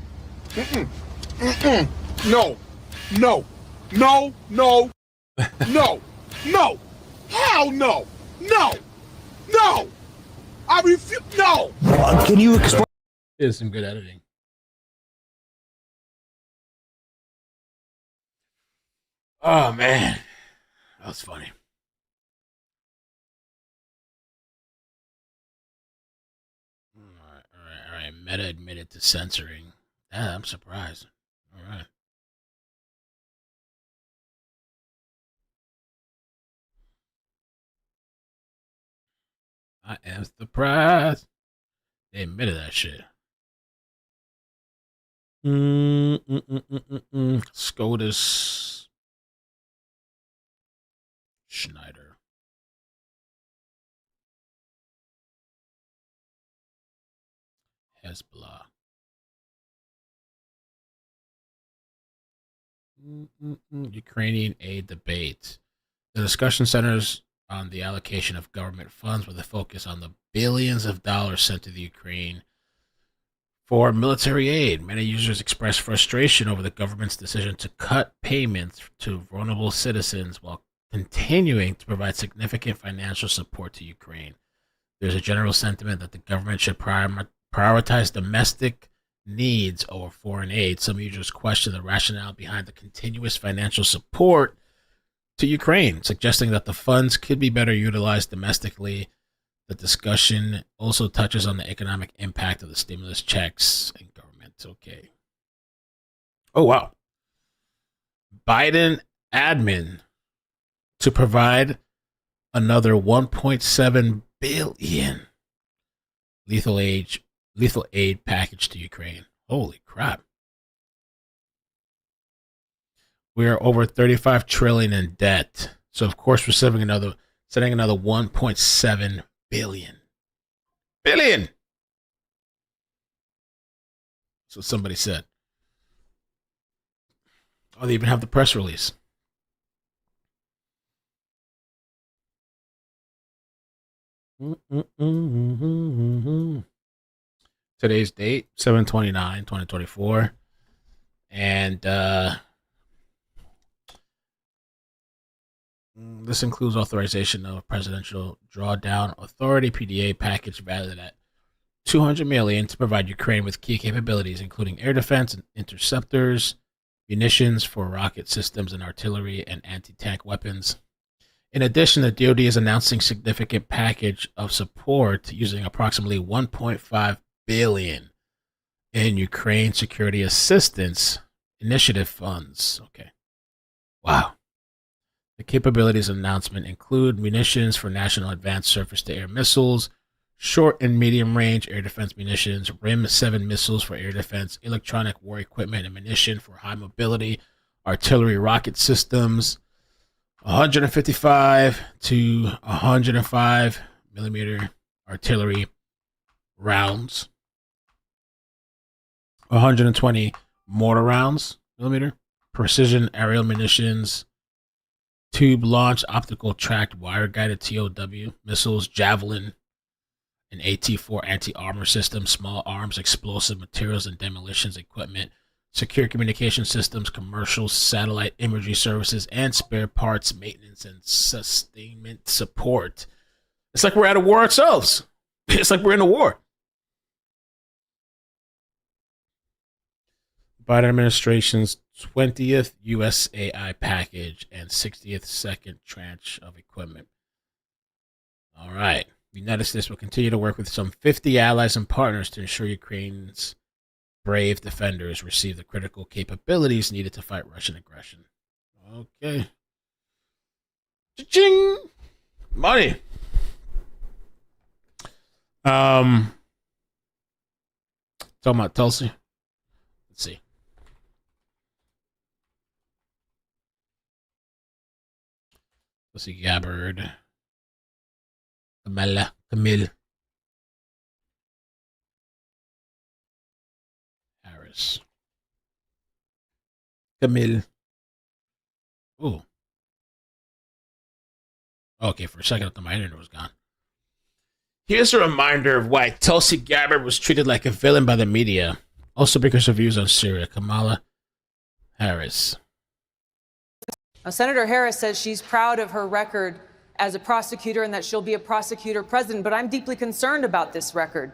No. No. No. No. No. No. Hell no. No. No. I refuse. No. Can you explain? There's some good editing. Oh man, that was funny. All right. Meta admitted to censoring. Yeah, I'm surprised. All right. I am surprised. They admitted that shit. SCOTUS Schneider. Hezbollah. Ukrainian aid debate. The discussion centers on the allocation of government funds with a focus on the billions of dollars sent to the Ukraine for military aid. Many users expressed frustration over the government's decision to cut payments to vulnerable citizens while continuing to provide significant financial support to Ukraine. There's a general sentiment that the government should prioritize domestic needs over foreign aid. Some users question the rationale behind the continuous financial support to Ukraine, suggesting that the funds could be better utilized domestically. The discussion also touches on the economic impact of the stimulus checks and government. Okay. Oh, wow. Biden admin to provide another 1.7 billion lethal aid package to Ukraine. Holy crap. We are over 35 trillion in debt. So of course we're sending another 1.7 billion. So somebody said. Oh, they even have the press release. Today's date, 7/29/2024. And this includes authorization of a presidential drawdown authority PDA package valued at $200 million to provide Ukraine with key capabilities, including air defense and interceptors, munitions for rocket systems and artillery, and anti-tank weapons. In addition, the DoD is announcing significant package of support using approximately $1.5 billion in Ukraine Security Assistance Initiative funds. Okay. Wow. The capabilities announcement include munitions for National Advanced Surface-to-Air Missiles, short and medium-range air defense munitions, RIM-7 missiles for air defense, electronic war equipment and munition for high mobility, artillery rocket systems, 155 to 105 millimeter artillery rounds, 120 mortar rounds, millimeter, precision aerial munitions, tube launch, optical tracked, wire guided TOW missiles, javelin, an AT-4 anti-armor system, small arms, explosive materials and demolitions equipment, secure communication systems, commercial satellite imagery services, and spare parts, maintenance, and sustainment support. It's like we're at a war ourselves. It's like we're in a war. Biden administration's 20th USAI package and 60th second tranche of equipment. All right. The United States will continue to work with some 50 allies and partners to ensure Ukraine's brave defenders receive the critical capabilities needed to fight Russian aggression. Okay. Cha-ching! Money. Talking about Tulsi. Let's see. Tulsi Gabbard. Camille Harris. Camille. Ooh. Okay, for a second, my internet was gone. Here's a reminder of why Tulsi Gabbard was treated like a villain by the media. Also because of views on Syria. Kamala Harris. Senator Harris says she's proud of her record as a prosecutor and that she'll be a prosecutor president, but I'm deeply concerned about this record.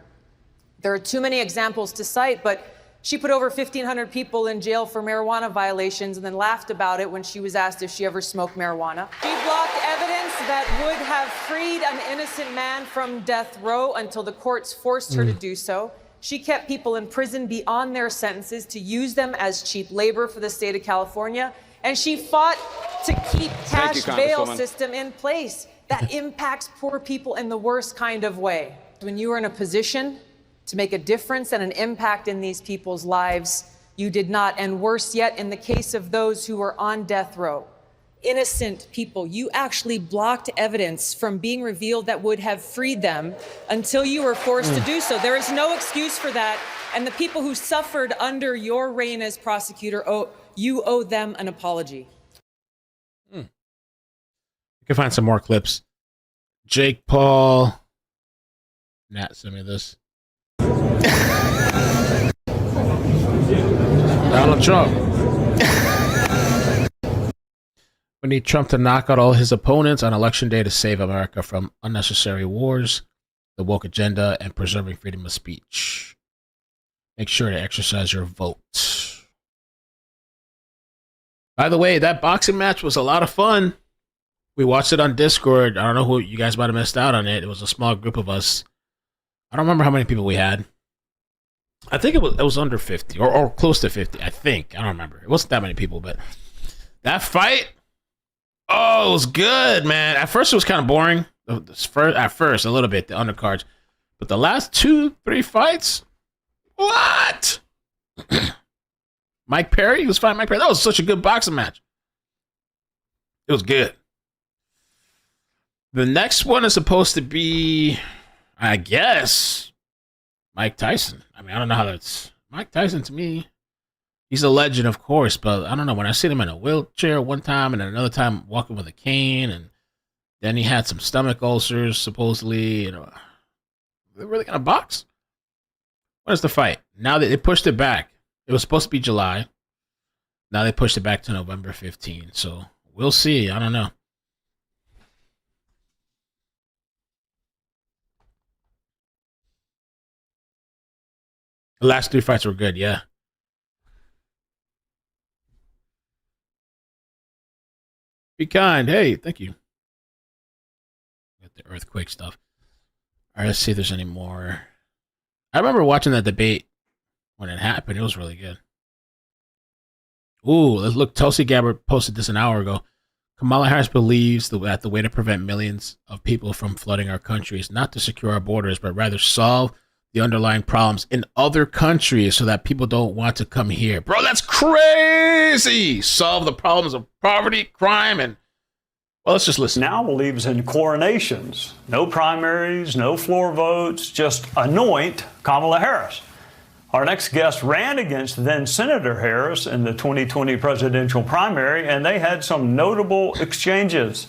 There are too many examples to cite, but she put over 1,500 people in jail for marijuana violations and then laughed about it when she was asked if she ever smoked marijuana. She blocked evidence that would have freed an innocent man from death row until the courts forced her to do so. She kept people in prison beyond their sentences to use them as cheap labor for the state of California. And she fought to keep cash bail system in place that impacts poor people in the worst kind of way. When you are in a position to make a difference and an impact in these people's lives, you did not. And worse yet, in the case of those who were on death row, innocent people, you actually blocked evidence from being revealed that would have freed them until you were forced to do so. There is no excuse for that. And the people who suffered under your reign as prosecutor, you owe them an apology. You can find some more clips. Jake Paul. Nat sent me this. Donald Trump. We need Trump to knock out all his opponents on Election Day to save America from unnecessary wars, the woke agenda, and preserving freedom of speech. Make sure to exercise your vote. By the way, that boxing match was a lot of fun. We watched it on Discord. I don't know who you guys might have missed out on it. It was a small group of us. I don't remember how many people we had. I think it was under 50 or close to 50. I think. I don't remember. It wasn't that many people, but that fight, oh, it was good, man. At first, it was kind of boring. At first, a little bit, the undercards. But the last 2-3 fights, what? Mike Perry? He was fighting Mike Perry. That was such a good boxing match. It was good. The next one is supposed to be, I guess, Mike Tyson. I mean, I don't know how that's... Mike Tyson, to me, he's a legend, of course, but I don't know. When I seen him in a wheelchair one time and another time walking with a cane, and then he had some stomach ulcers, supposedly. You know, they're really going to box? When is the fight? Now that they pushed it back. It was supposed to be July. Now they pushed it back to November 15. So we'll see. I don't know. The last 3 fights were good, yeah. Be kind. Hey, thank you. Got the earthquake stuff. All right, let's see if there's any more. I remember watching that debate when it happened. It was really good. Ooh, let's look. Tulsi Gabbard posted this an hour ago. Kamala Harris believes that the way to prevent millions of people from flooding our country is not to secure our borders, but rather solve the underlying problems in other countries so that people don't want to come here. Bro, that's crazy! Solve the problems of poverty, crime, and... Well, let's just listen. Now believes in coronations. No primaries, no floor votes, just anoint Kamala Harris. Our next guest ran against then Senator Harris in the 2020 presidential primary, and they had some notable exchanges.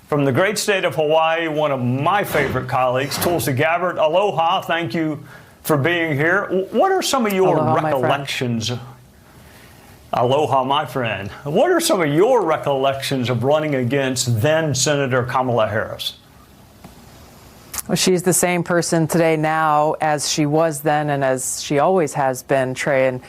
From the great state of Hawaii, one of my favorite colleagues, Tulsi Gabbard. Aloha, thank you for being here. What are some of your recollections? Aloha, my friend. What are some of your recollections of running against then Senator Kamala Harris? Well, she's the same person today now as she was then and as she always has been, Trey. And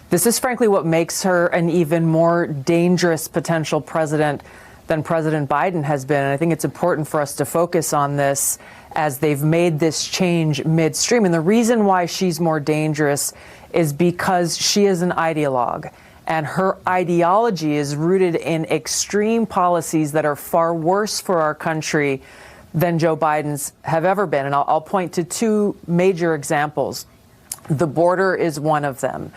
this is frankly what makes her an even more dangerous potential president than President Biden has been. And I think it's important for us to focus on this as they've made this change midstream. And the reason why she's more dangerous is because she is an ideologue. And her ideology is rooted in extreme policies that are far worse for our country than Joe Biden's have ever been. And I'll point to two major examples. The border is one of them.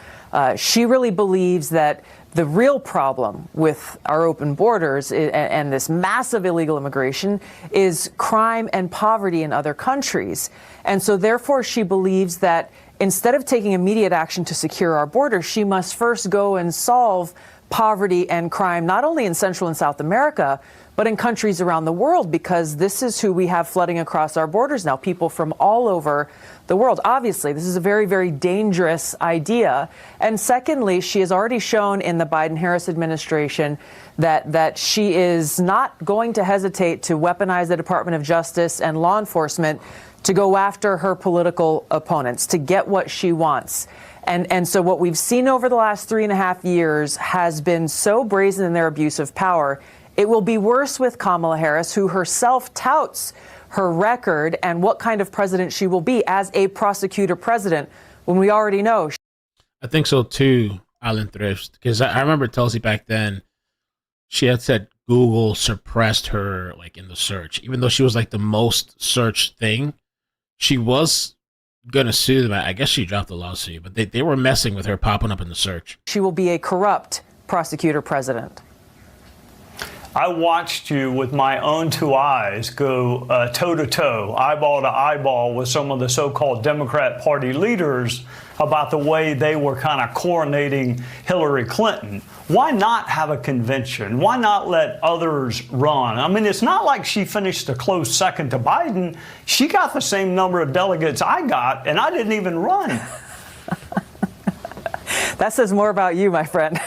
She really believes that the real problem with our open borders and this massive illegal immigration is crime and poverty in other countries. And so therefore she believes that instead of taking immediate action to secure our borders, she must first go and solve poverty and crime, not only in Central and South America, but in countries around the world, because this is who we have flooding across our borders now, people from all over the world. Obviously, this is a very, very dangerous idea. And secondly, she has already shown in the Biden-Harris administration that she is not going to hesitate to weaponize the Department of Justice and law enforcement to go after her political opponents, to get what she wants. And so what we've seen over the last 3.5 years has been so brazen in their abuse of power. It will be worse with Kamala Harris, who herself touts her record and what kind of president she will be as a prosecutor president, when we already know. I think so too, Island Thrift, because I remember Tulsi back then, she had said Google suppressed her like in the search, even though she was like the most searched thing. She was going to sue them. I guess she dropped the lawsuit, but they were messing with her popping up in the search. She will be a corrupt prosecutor president. I watched you with my own two eyes go toe-to-toe, eyeball to eyeball with some of the so-called Democrat Party leaders about the way they were kind of coronating Hillary Clinton. Why not have a convention? Why not let others run? I mean, it's not like she finished a close second to Biden. She got the same number of delegates I got, and I didn't even run. That says more about you, my friend.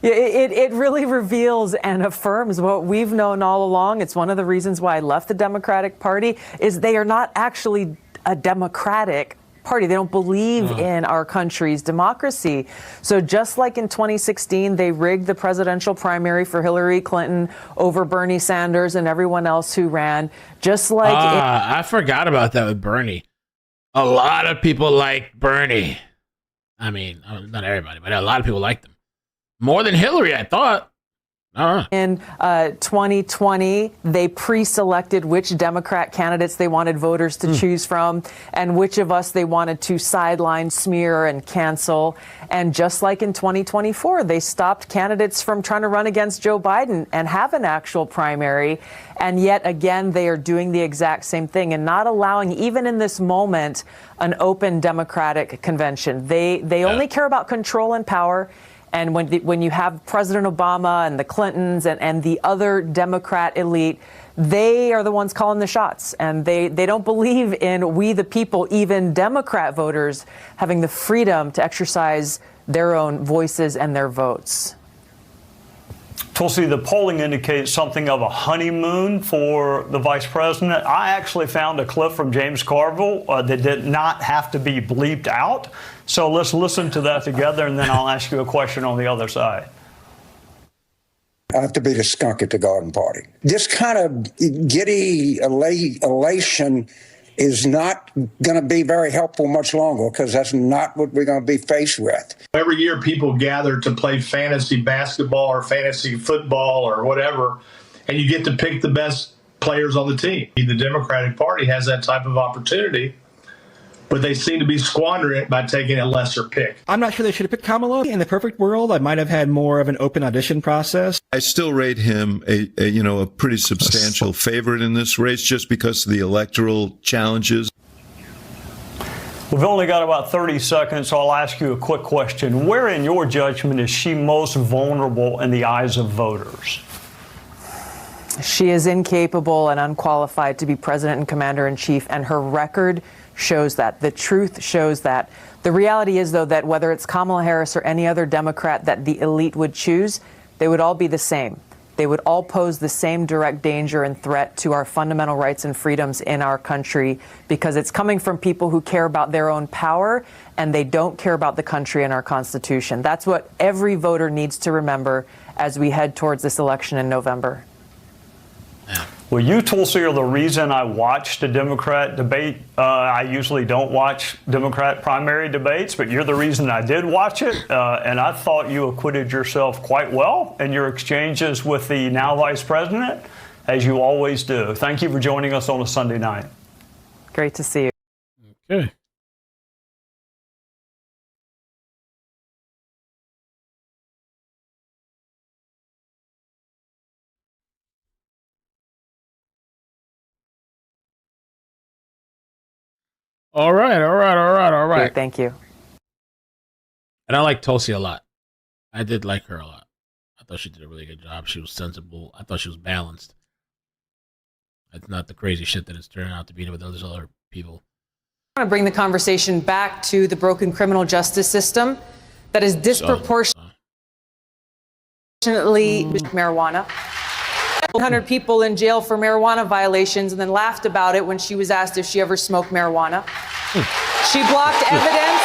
It really reveals and affirms what we've known all along. It's one of the reasons why I left the Democratic Party, is they are not actually a democratic party. They don't believe in our country's democracy. So just like in 2016, they rigged the presidential primary for Hillary Clinton over Bernie Sanders and everyone else who ran. Just like I forgot about that with Bernie. A lot of people like Bernie. I mean, not everybody, but a lot of people like them. More than Hillary, I thought. In 2020, they pre-selected which Democrat candidates they wanted voters to choose from and which of us they wanted to sideline, smear, and cancel. And just like in 2024, they stopped candidates from trying to run against Joe Biden and have an actual primary. And yet again, they are doing the exact same thing and not allowing, even in this moment, an open Democratic convention. They only care about control and power. And when you have President Obama and the Clintons and the other Democrat elite, they are the ones calling the shots. And they don't believe in we the people, even Democrat voters, having the freedom to exercise their own voices and their votes. Tulsi, the polling indicates something of a honeymoon for the vice president. I actually found a clip from James Carville that did not have to be bleeped out. So let's listen to that together, and then I'll ask you a question on the other side. I have to be the skunk at the garden party. This kind of giddy elation is not going to be very helpful much longer, because that's not what we're going to be faced with. Every year people gather to play fantasy basketball or fantasy football or whatever, and you get to pick the best players on the team. The Democratic Party has that type of opportunity, but they seem to be squandering it by taking a lesser pick. I'm not sure they should have picked Kamala. In the perfect world, I might have had more of an open audition process. I still rate him a pretty substantial favorite in this race just because of the electoral challenges. We've only got about 30 seconds, so I'll ask you a quick question. Where, in your judgment, is she most vulnerable in the eyes of voters? She is incapable and unqualified to be president and commander-in-chief, and her record shows that. The truth shows that. The reality is, though, that whether it's Kamala Harris or any other Democrat that the elite would choose, they would all be the same. They would all pose the same direct danger and threat to our fundamental rights and freedoms in our country, because it's coming from people who care about their own power and they don't care about the country and our Constitution. That's what every voter needs to remember as we head towards this election in November. Well, you, Tulsi, are the reason I watched a Democrat debate. I usually don't watch Democrat primary debates, but you're the reason I did watch it. And I thought you acquitted yourself quite well in your exchanges with the now vice president, as you always do. Thank you for joining us on a Sunday night. Great to see you. Okay. All right. Thank you. And I like Tulsi a lot. I did like her a lot. I thought she did a really good job. She was sensible. I thought she was balanced. It's not the crazy shit that it's turning out to be with those other people. I want to bring the conversation back to the broken criminal justice system that is disproportionately marijuana. 100 people in jail for marijuana violations, and then laughed about it when she was asked if she ever smoked marijuana. She blocked evidence.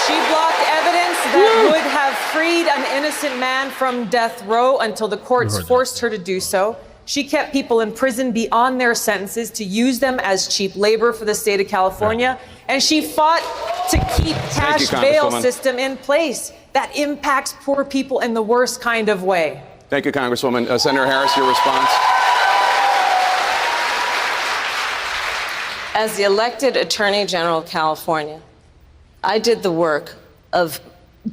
She blocked evidence that would have freed an innocent man from death row until the courts forced her to do so. She kept people in prison beyond their sentences to use them as cheap labor for the state of California. And she fought to keep cash bail system in place that impacts poor people in the worst kind of way. Thank you, Congresswoman. Senator Harris, your response. As the elected Attorney General of California, I did the work of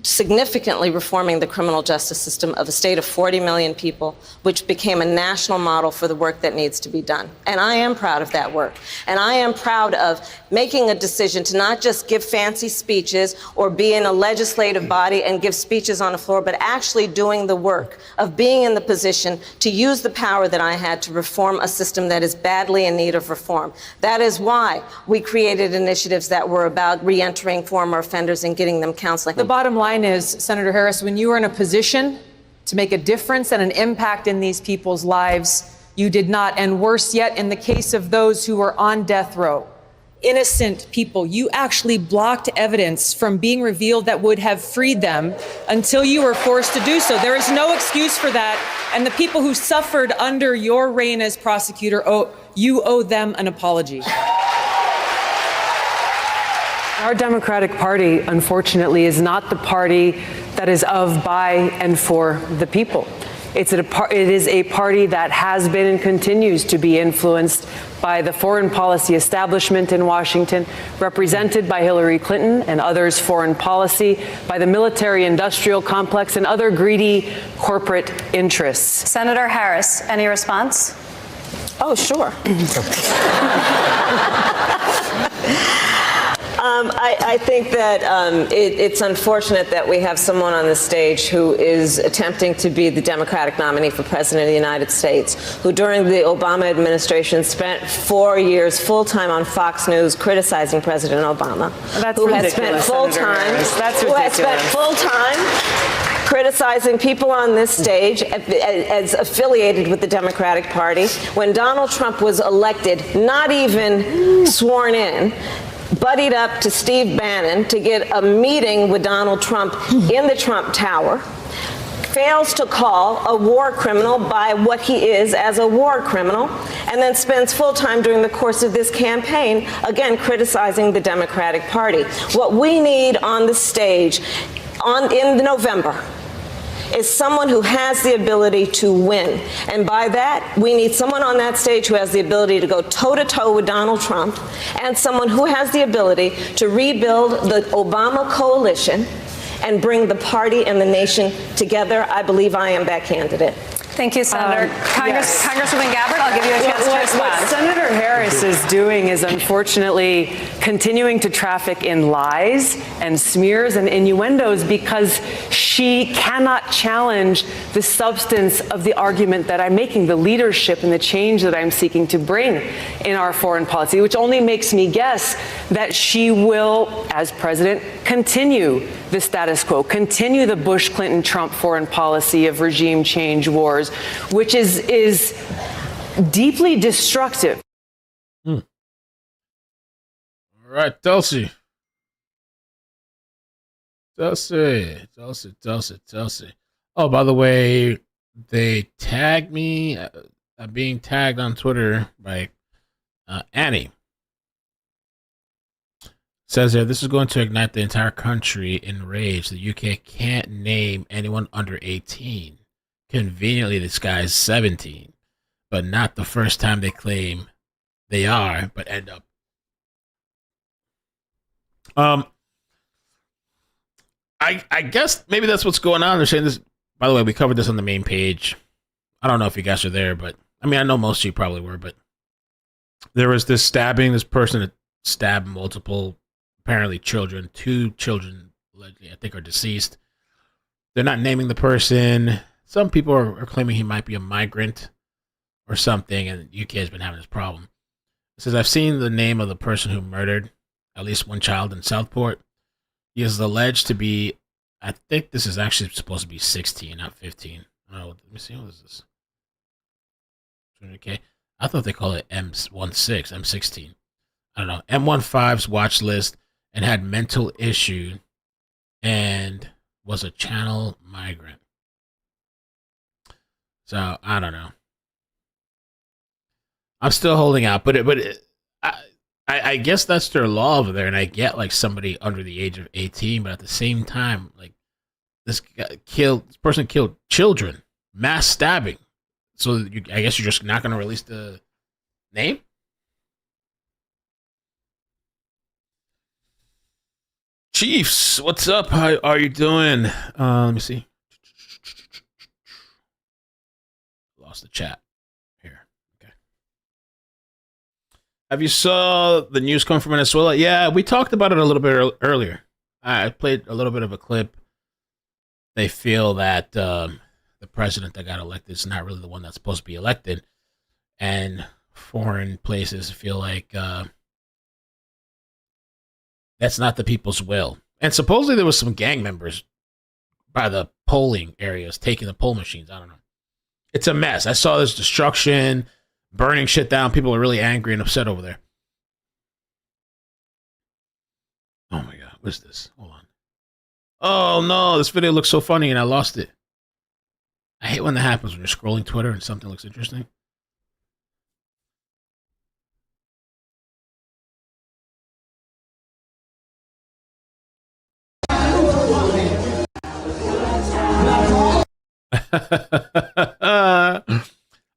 significantly reforming the criminal justice system of a state of 40 million people, which became a national model for the work that needs to be done. And I am proud of that work. And I am proud of making a decision to not just give fancy speeches or be in a legislative body and give speeches on the floor, but actually doing the work of being in the position to use the power that I had to reform a system that is badly in need of reform. That is why we created initiatives that were about reentering former offenders and getting them counseling. The bottom line is, Senator Harris, when you were in a position to make a difference and an impact in these people's lives, you did not. And worse yet, in the case of those who were on death row, innocent people, you actually blocked evidence from being revealed that would have freed them until you were forced to do so. There is no excuse for that. And the people who suffered under your reign as prosecutor, you owe them an apology. Our Democratic Party, unfortunately, is not the party that is of, by, and for the people. It is a party that has been and continues to be influenced by the foreign policy establishment in Washington, represented by Hillary Clinton and others' foreign policy, by the military-industrial complex and other greedy corporate interests. Senator Harris, any response? Oh, sure. I think that it's unfortunate that we have someone on the stage who is attempting to be the Democratic nominee for President of the United States, who during the Obama administration spent 4 years full-time on Fox News criticizing President Obama. That's who ridiculous, has spent full-time, That's who has spent full-time criticizing people on this stage as affiliated with the Democratic Party. When Donald Trump was elected, not even sworn in, buddied up to Steve Bannon to get a meeting with Donald Trump in the Trump Tower, fails to call a war criminal by what he is as a war criminal, and then spends full time during the course of this campaign, again, criticizing the Democratic Party. What we need on the stage in November is someone who has the ability to win. And by that, we need someone on that stage who has the ability to go toe-to-toe with Donald Trump, and someone who has the ability to rebuild the Obama coalition and bring the party and the nation together. I believe I am that candidate. Thank you, Senator. Yes. Congresswoman Gabbard, I'll give you a chance to respond. What Senator Harris is doing is unfortunately continuing to traffic in lies and smears and innuendos because she cannot challenge the substance of the argument that I'm making, the leadership and the change that I'm seeking to bring in our foreign policy, which only makes me guess that she will, as president, continue the status quo, continue the Bush-Clinton-Trump foreign policy of regime change wars, which is deeply destructive. All right, Tulsi. Oh, by the way, they tagged me. I'm being tagged on Twitter by Annie. Says there, this is going to ignite the entire country in rage. The UK can't name anyone under 18. Conveniently, this guy is 17, but not the first time they claim they are, but end up. I guess maybe that's what's going on. They're saying this. By the way, we covered this on the main page. I don't know if you guys are there, but I mean, I know most of you probably were, but there was this stabbing. This person that stabbed multiple, apparently children. 2 children, I think, are deceased. They're not naming the person. Some people are claiming he might be a migrant or something, and the UK has been having this problem. It says, I've seen the name of the person who murdered at least one child in Southport. He is alleged to be, I think this is actually supposed to be 16, not 15. Oh, let me see, what is this? Okay, I thought they call it M16, M16. I don't know. M15's watch list and had mental issue and was a channel migrant. So I don't know. I'm still holding out, but I guess that's their law over there, and I get like somebody under the age of 18, but at the same time, like this person killed children, mass stabbing. So I guess you're just not going to release the name? Chiefs, what's up? How are you doing? Let me see. Lost the chat. Here. Okay. Have you saw the news coming from Venezuela? Yeah, we talked about it a little bit earlier. I played a little bit of a clip. They feel that the president that got elected is not really the one that's supposed to be elected. And foreign places feel like that's not the people's will. And supposedly there was some gang members by the polling areas taking the poll machines. I don't know. It's a mess. I saw this destruction, burning shit down. People are really angry and upset over there. Oh my God. What is this? Hold on. Oh no, this video looks so funny and I lost it. I hate when that happens when you're scrolling Twitter and something looks interesting.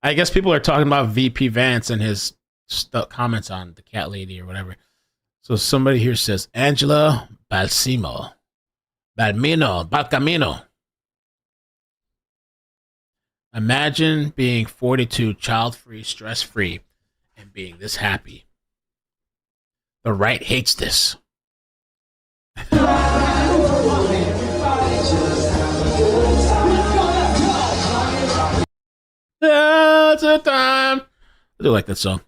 I guess people are talking about VP Vance and his comments on the cat lady or whatever. So somebody here says Angela Balcamino. Imagine being 42, child-free, stress-free, and being this happy. The right hates this. That's a time. I do like that song.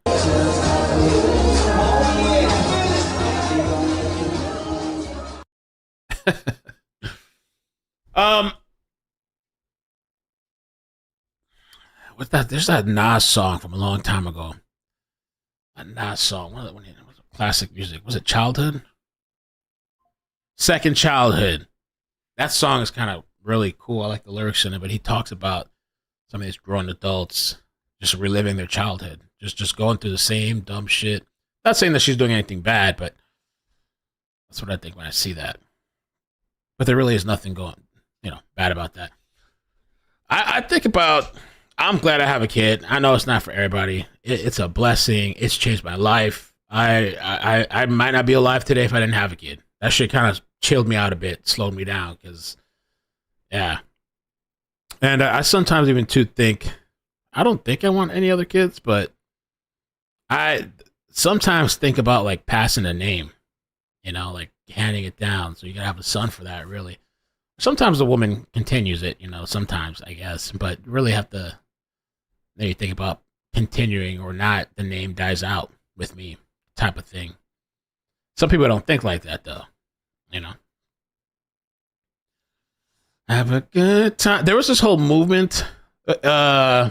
What's that? There's that Nas song from a long time ago. A Nas song. What was classic music? Was it Childhood? Second Childhood. That song is kind of really cool. I like the lyrics in it, but he talks about some of these grown adults just reliving their childhood, just going through the same dumb shit. Not saying that she's doing anything bad, but that's what I think when I see that. But there really is nothing going, bad about that. I think about, I'm glad I have a kid. I know it's not for everybody. It's a blessing. It's changed my life. I might not be alive today if I didn't have a kid. That shit kind of chilled me out a bit, slowed me down, because, yeah. And I sometimes even think, I don't think I want any other kids, but I sometimes think about like passing a name, like handing it down. So you gotta have a son for that, really. Sometimes the woman continues it, sometimes I guess, but really have to maybe think about continuing or not. The name dies out with me, type of thing. Some people don't think like that though, Have a good time. There was this whole movement. I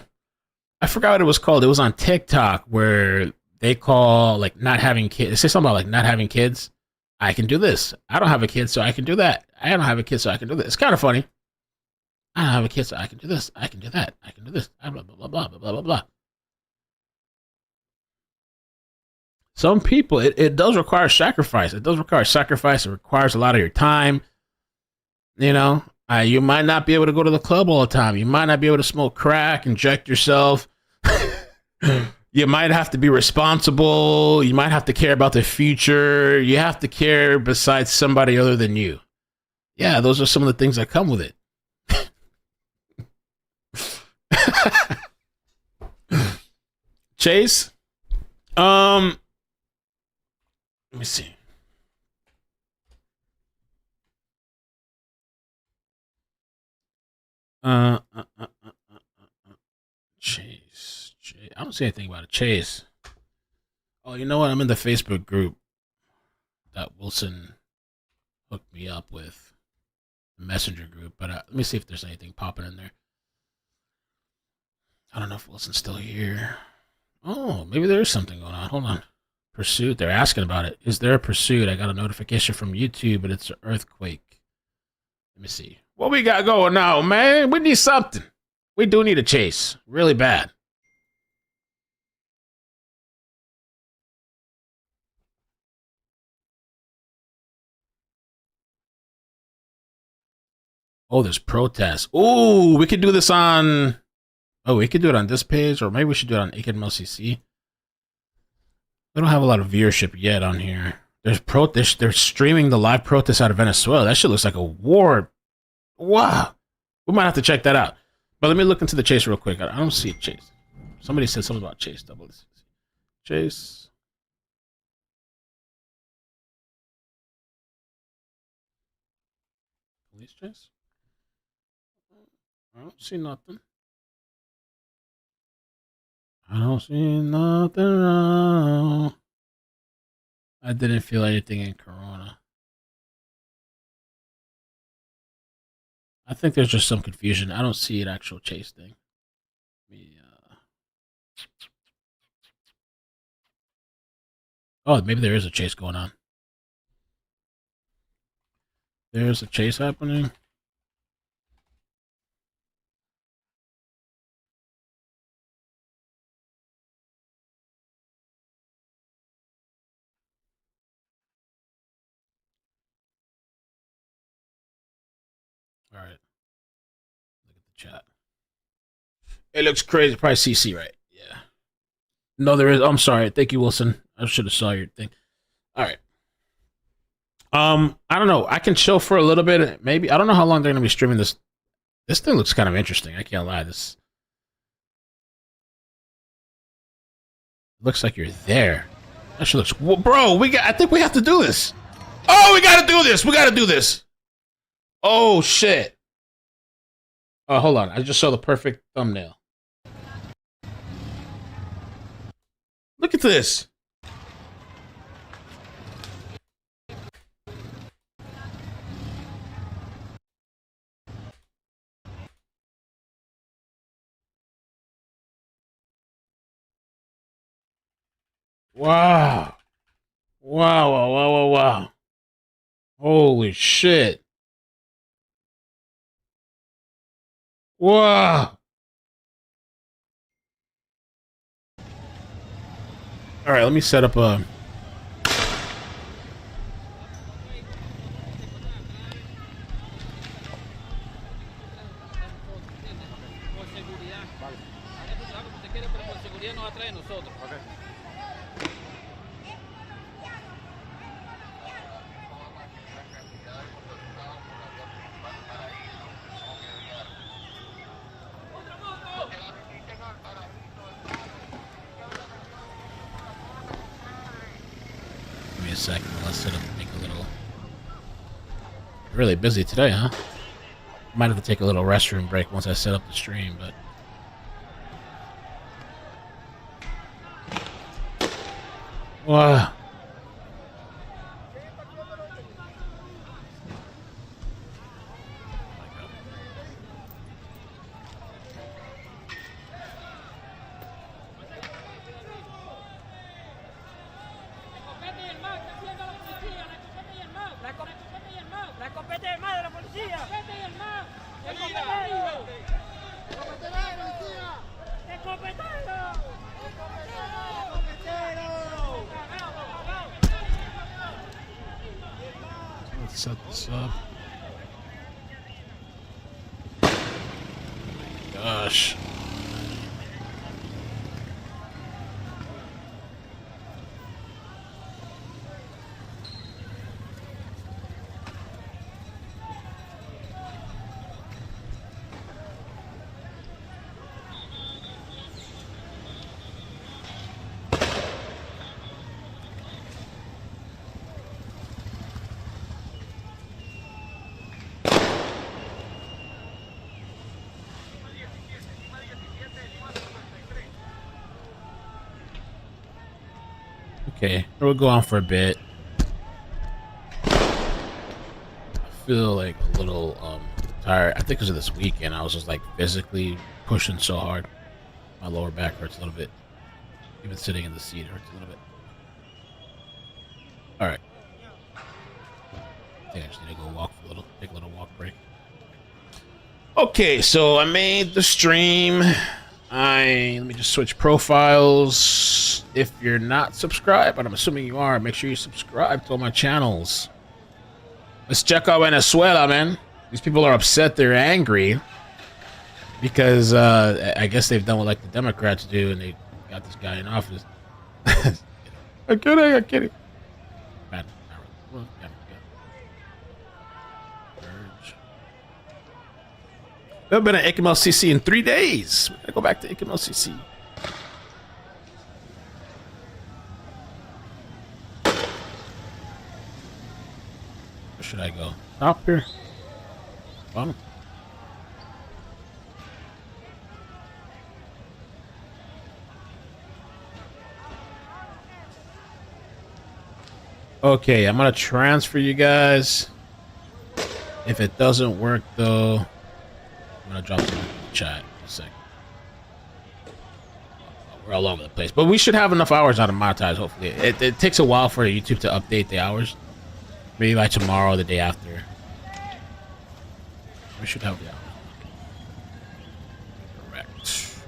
forgot what it was called. It was on TikTok where they call like not having kids. They say something about like not having kids. I can do this. I don't have a kid, so I can do that. I don't have a kid, so I can do this. It's kind of funny. I don't have a kid, so I can do this. I can do that. I can do this. Blah, blah, blah, blah, blah, blah, blah. Some people, it does require sacrifice. It does require sacrifice. It requires a lot of your time. You might not be able to go to the club all the time. You might not be able to smoke crack, inject yourself. You might have to be responsible. You might have to care about the future. You have to care besides somebody other than you. Yeah, those are some of the things that come with it. Chase? Let me see. Chase. I don't see anything about a Chase. Oh, you know what? I'm in the Facebook group that Wilson hooked me up with, the messenger group. But let me see if there's anything popping in there. I don't know if Wilson's still here. Oh, maybe there is something going on. Hold on. Pursuit. They're asking about it. Is there a pursuit? I got a notification from YouTube, but it's an earthquake. Let me see. What we got going now, man? We need something. We do need a chase. Really bad. Oh, there's protests. Oh, we could do this on... Oh, we could do it on this page, or maybe we should do it on AkidMLCC. We don't have a lot of viewership yet on here. They're streaming the live protests out of Venezuela. That shit looks like a war. Wow. We might have to check that out. But let me look into the chase real quick. I don't see a chase. Somebody said something about chase. Chase. Police chase? I don't see nothing. I don't see nothing wrong. I didn't feel anything in Corona. I think there's just some confusion. I don't see an actual chase thing. Oh, maybe there is a chase going on. There's a chase happening. All right. Look at the chat. It looks crazy. Probably CC, right? Yeah. No, there is. I'm sorry. Thank you, Wilson. I should have saw your thing. All right. I don't know. I can chill for a little bit. Maybe. I don't know how long they're going to be streaming this. This thing looks kind of interesting. I can't lie. This looks like you're there. That shit looks... Well, bro, I think we have to do this. Oh, we got to do this. We got to do this. Oh, shit. Oh, hold on. I just saw the perfect thumbnail. Look at this. Wow. Wow, wow, wow, wow, wow. Holy shit. Wow. All right, let me set up a... second. Let's set up and make a little. Really busy today, huh? Might have to take a little restroom break once I set up the stream, but. Wow. Let's set this up. Gosh. Okay, we'll go on for a bit. I feel like a little tired. I think because of this weekend, I was just like physically pushing so hard. My lower back hurts a little bit. Even sitting in the seat hurts a little bit. All right. I think I just need to go walk for a little, take a little walk break. Okay, so I made the stream. Let me just switch profiles. If you're not subscribed, but I'm assuming you are, make sure you subscribe to all my channels. Let's check out Venezuela, man. These people are upset. They're angry because I guess they've done what like the Democrats do, and they got this guy in office. I'm kidding. Bad. Well, yeah. I've been at ICMLCC in 3 days. We gotta go back to ICMLCC. Where should I go? Top here? Bottom? Okay, I'm gonna transfer you guys. If it doesn't work though, I'm gonna drop them in the chat in a second. We're all over the place, but we should have enough hours now to monetize. Hopefully, it takes a while for YouTube to update the hours. Maybe by tomorrow or the day after. We should have the hours. Correct.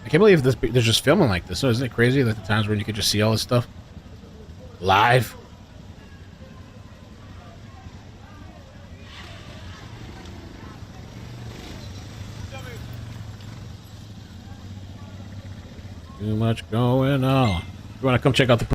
I can't believe they're just filming like this. So isn't it crazy that the times when you could just see all this stuff live? Too much going on. You want to come check out the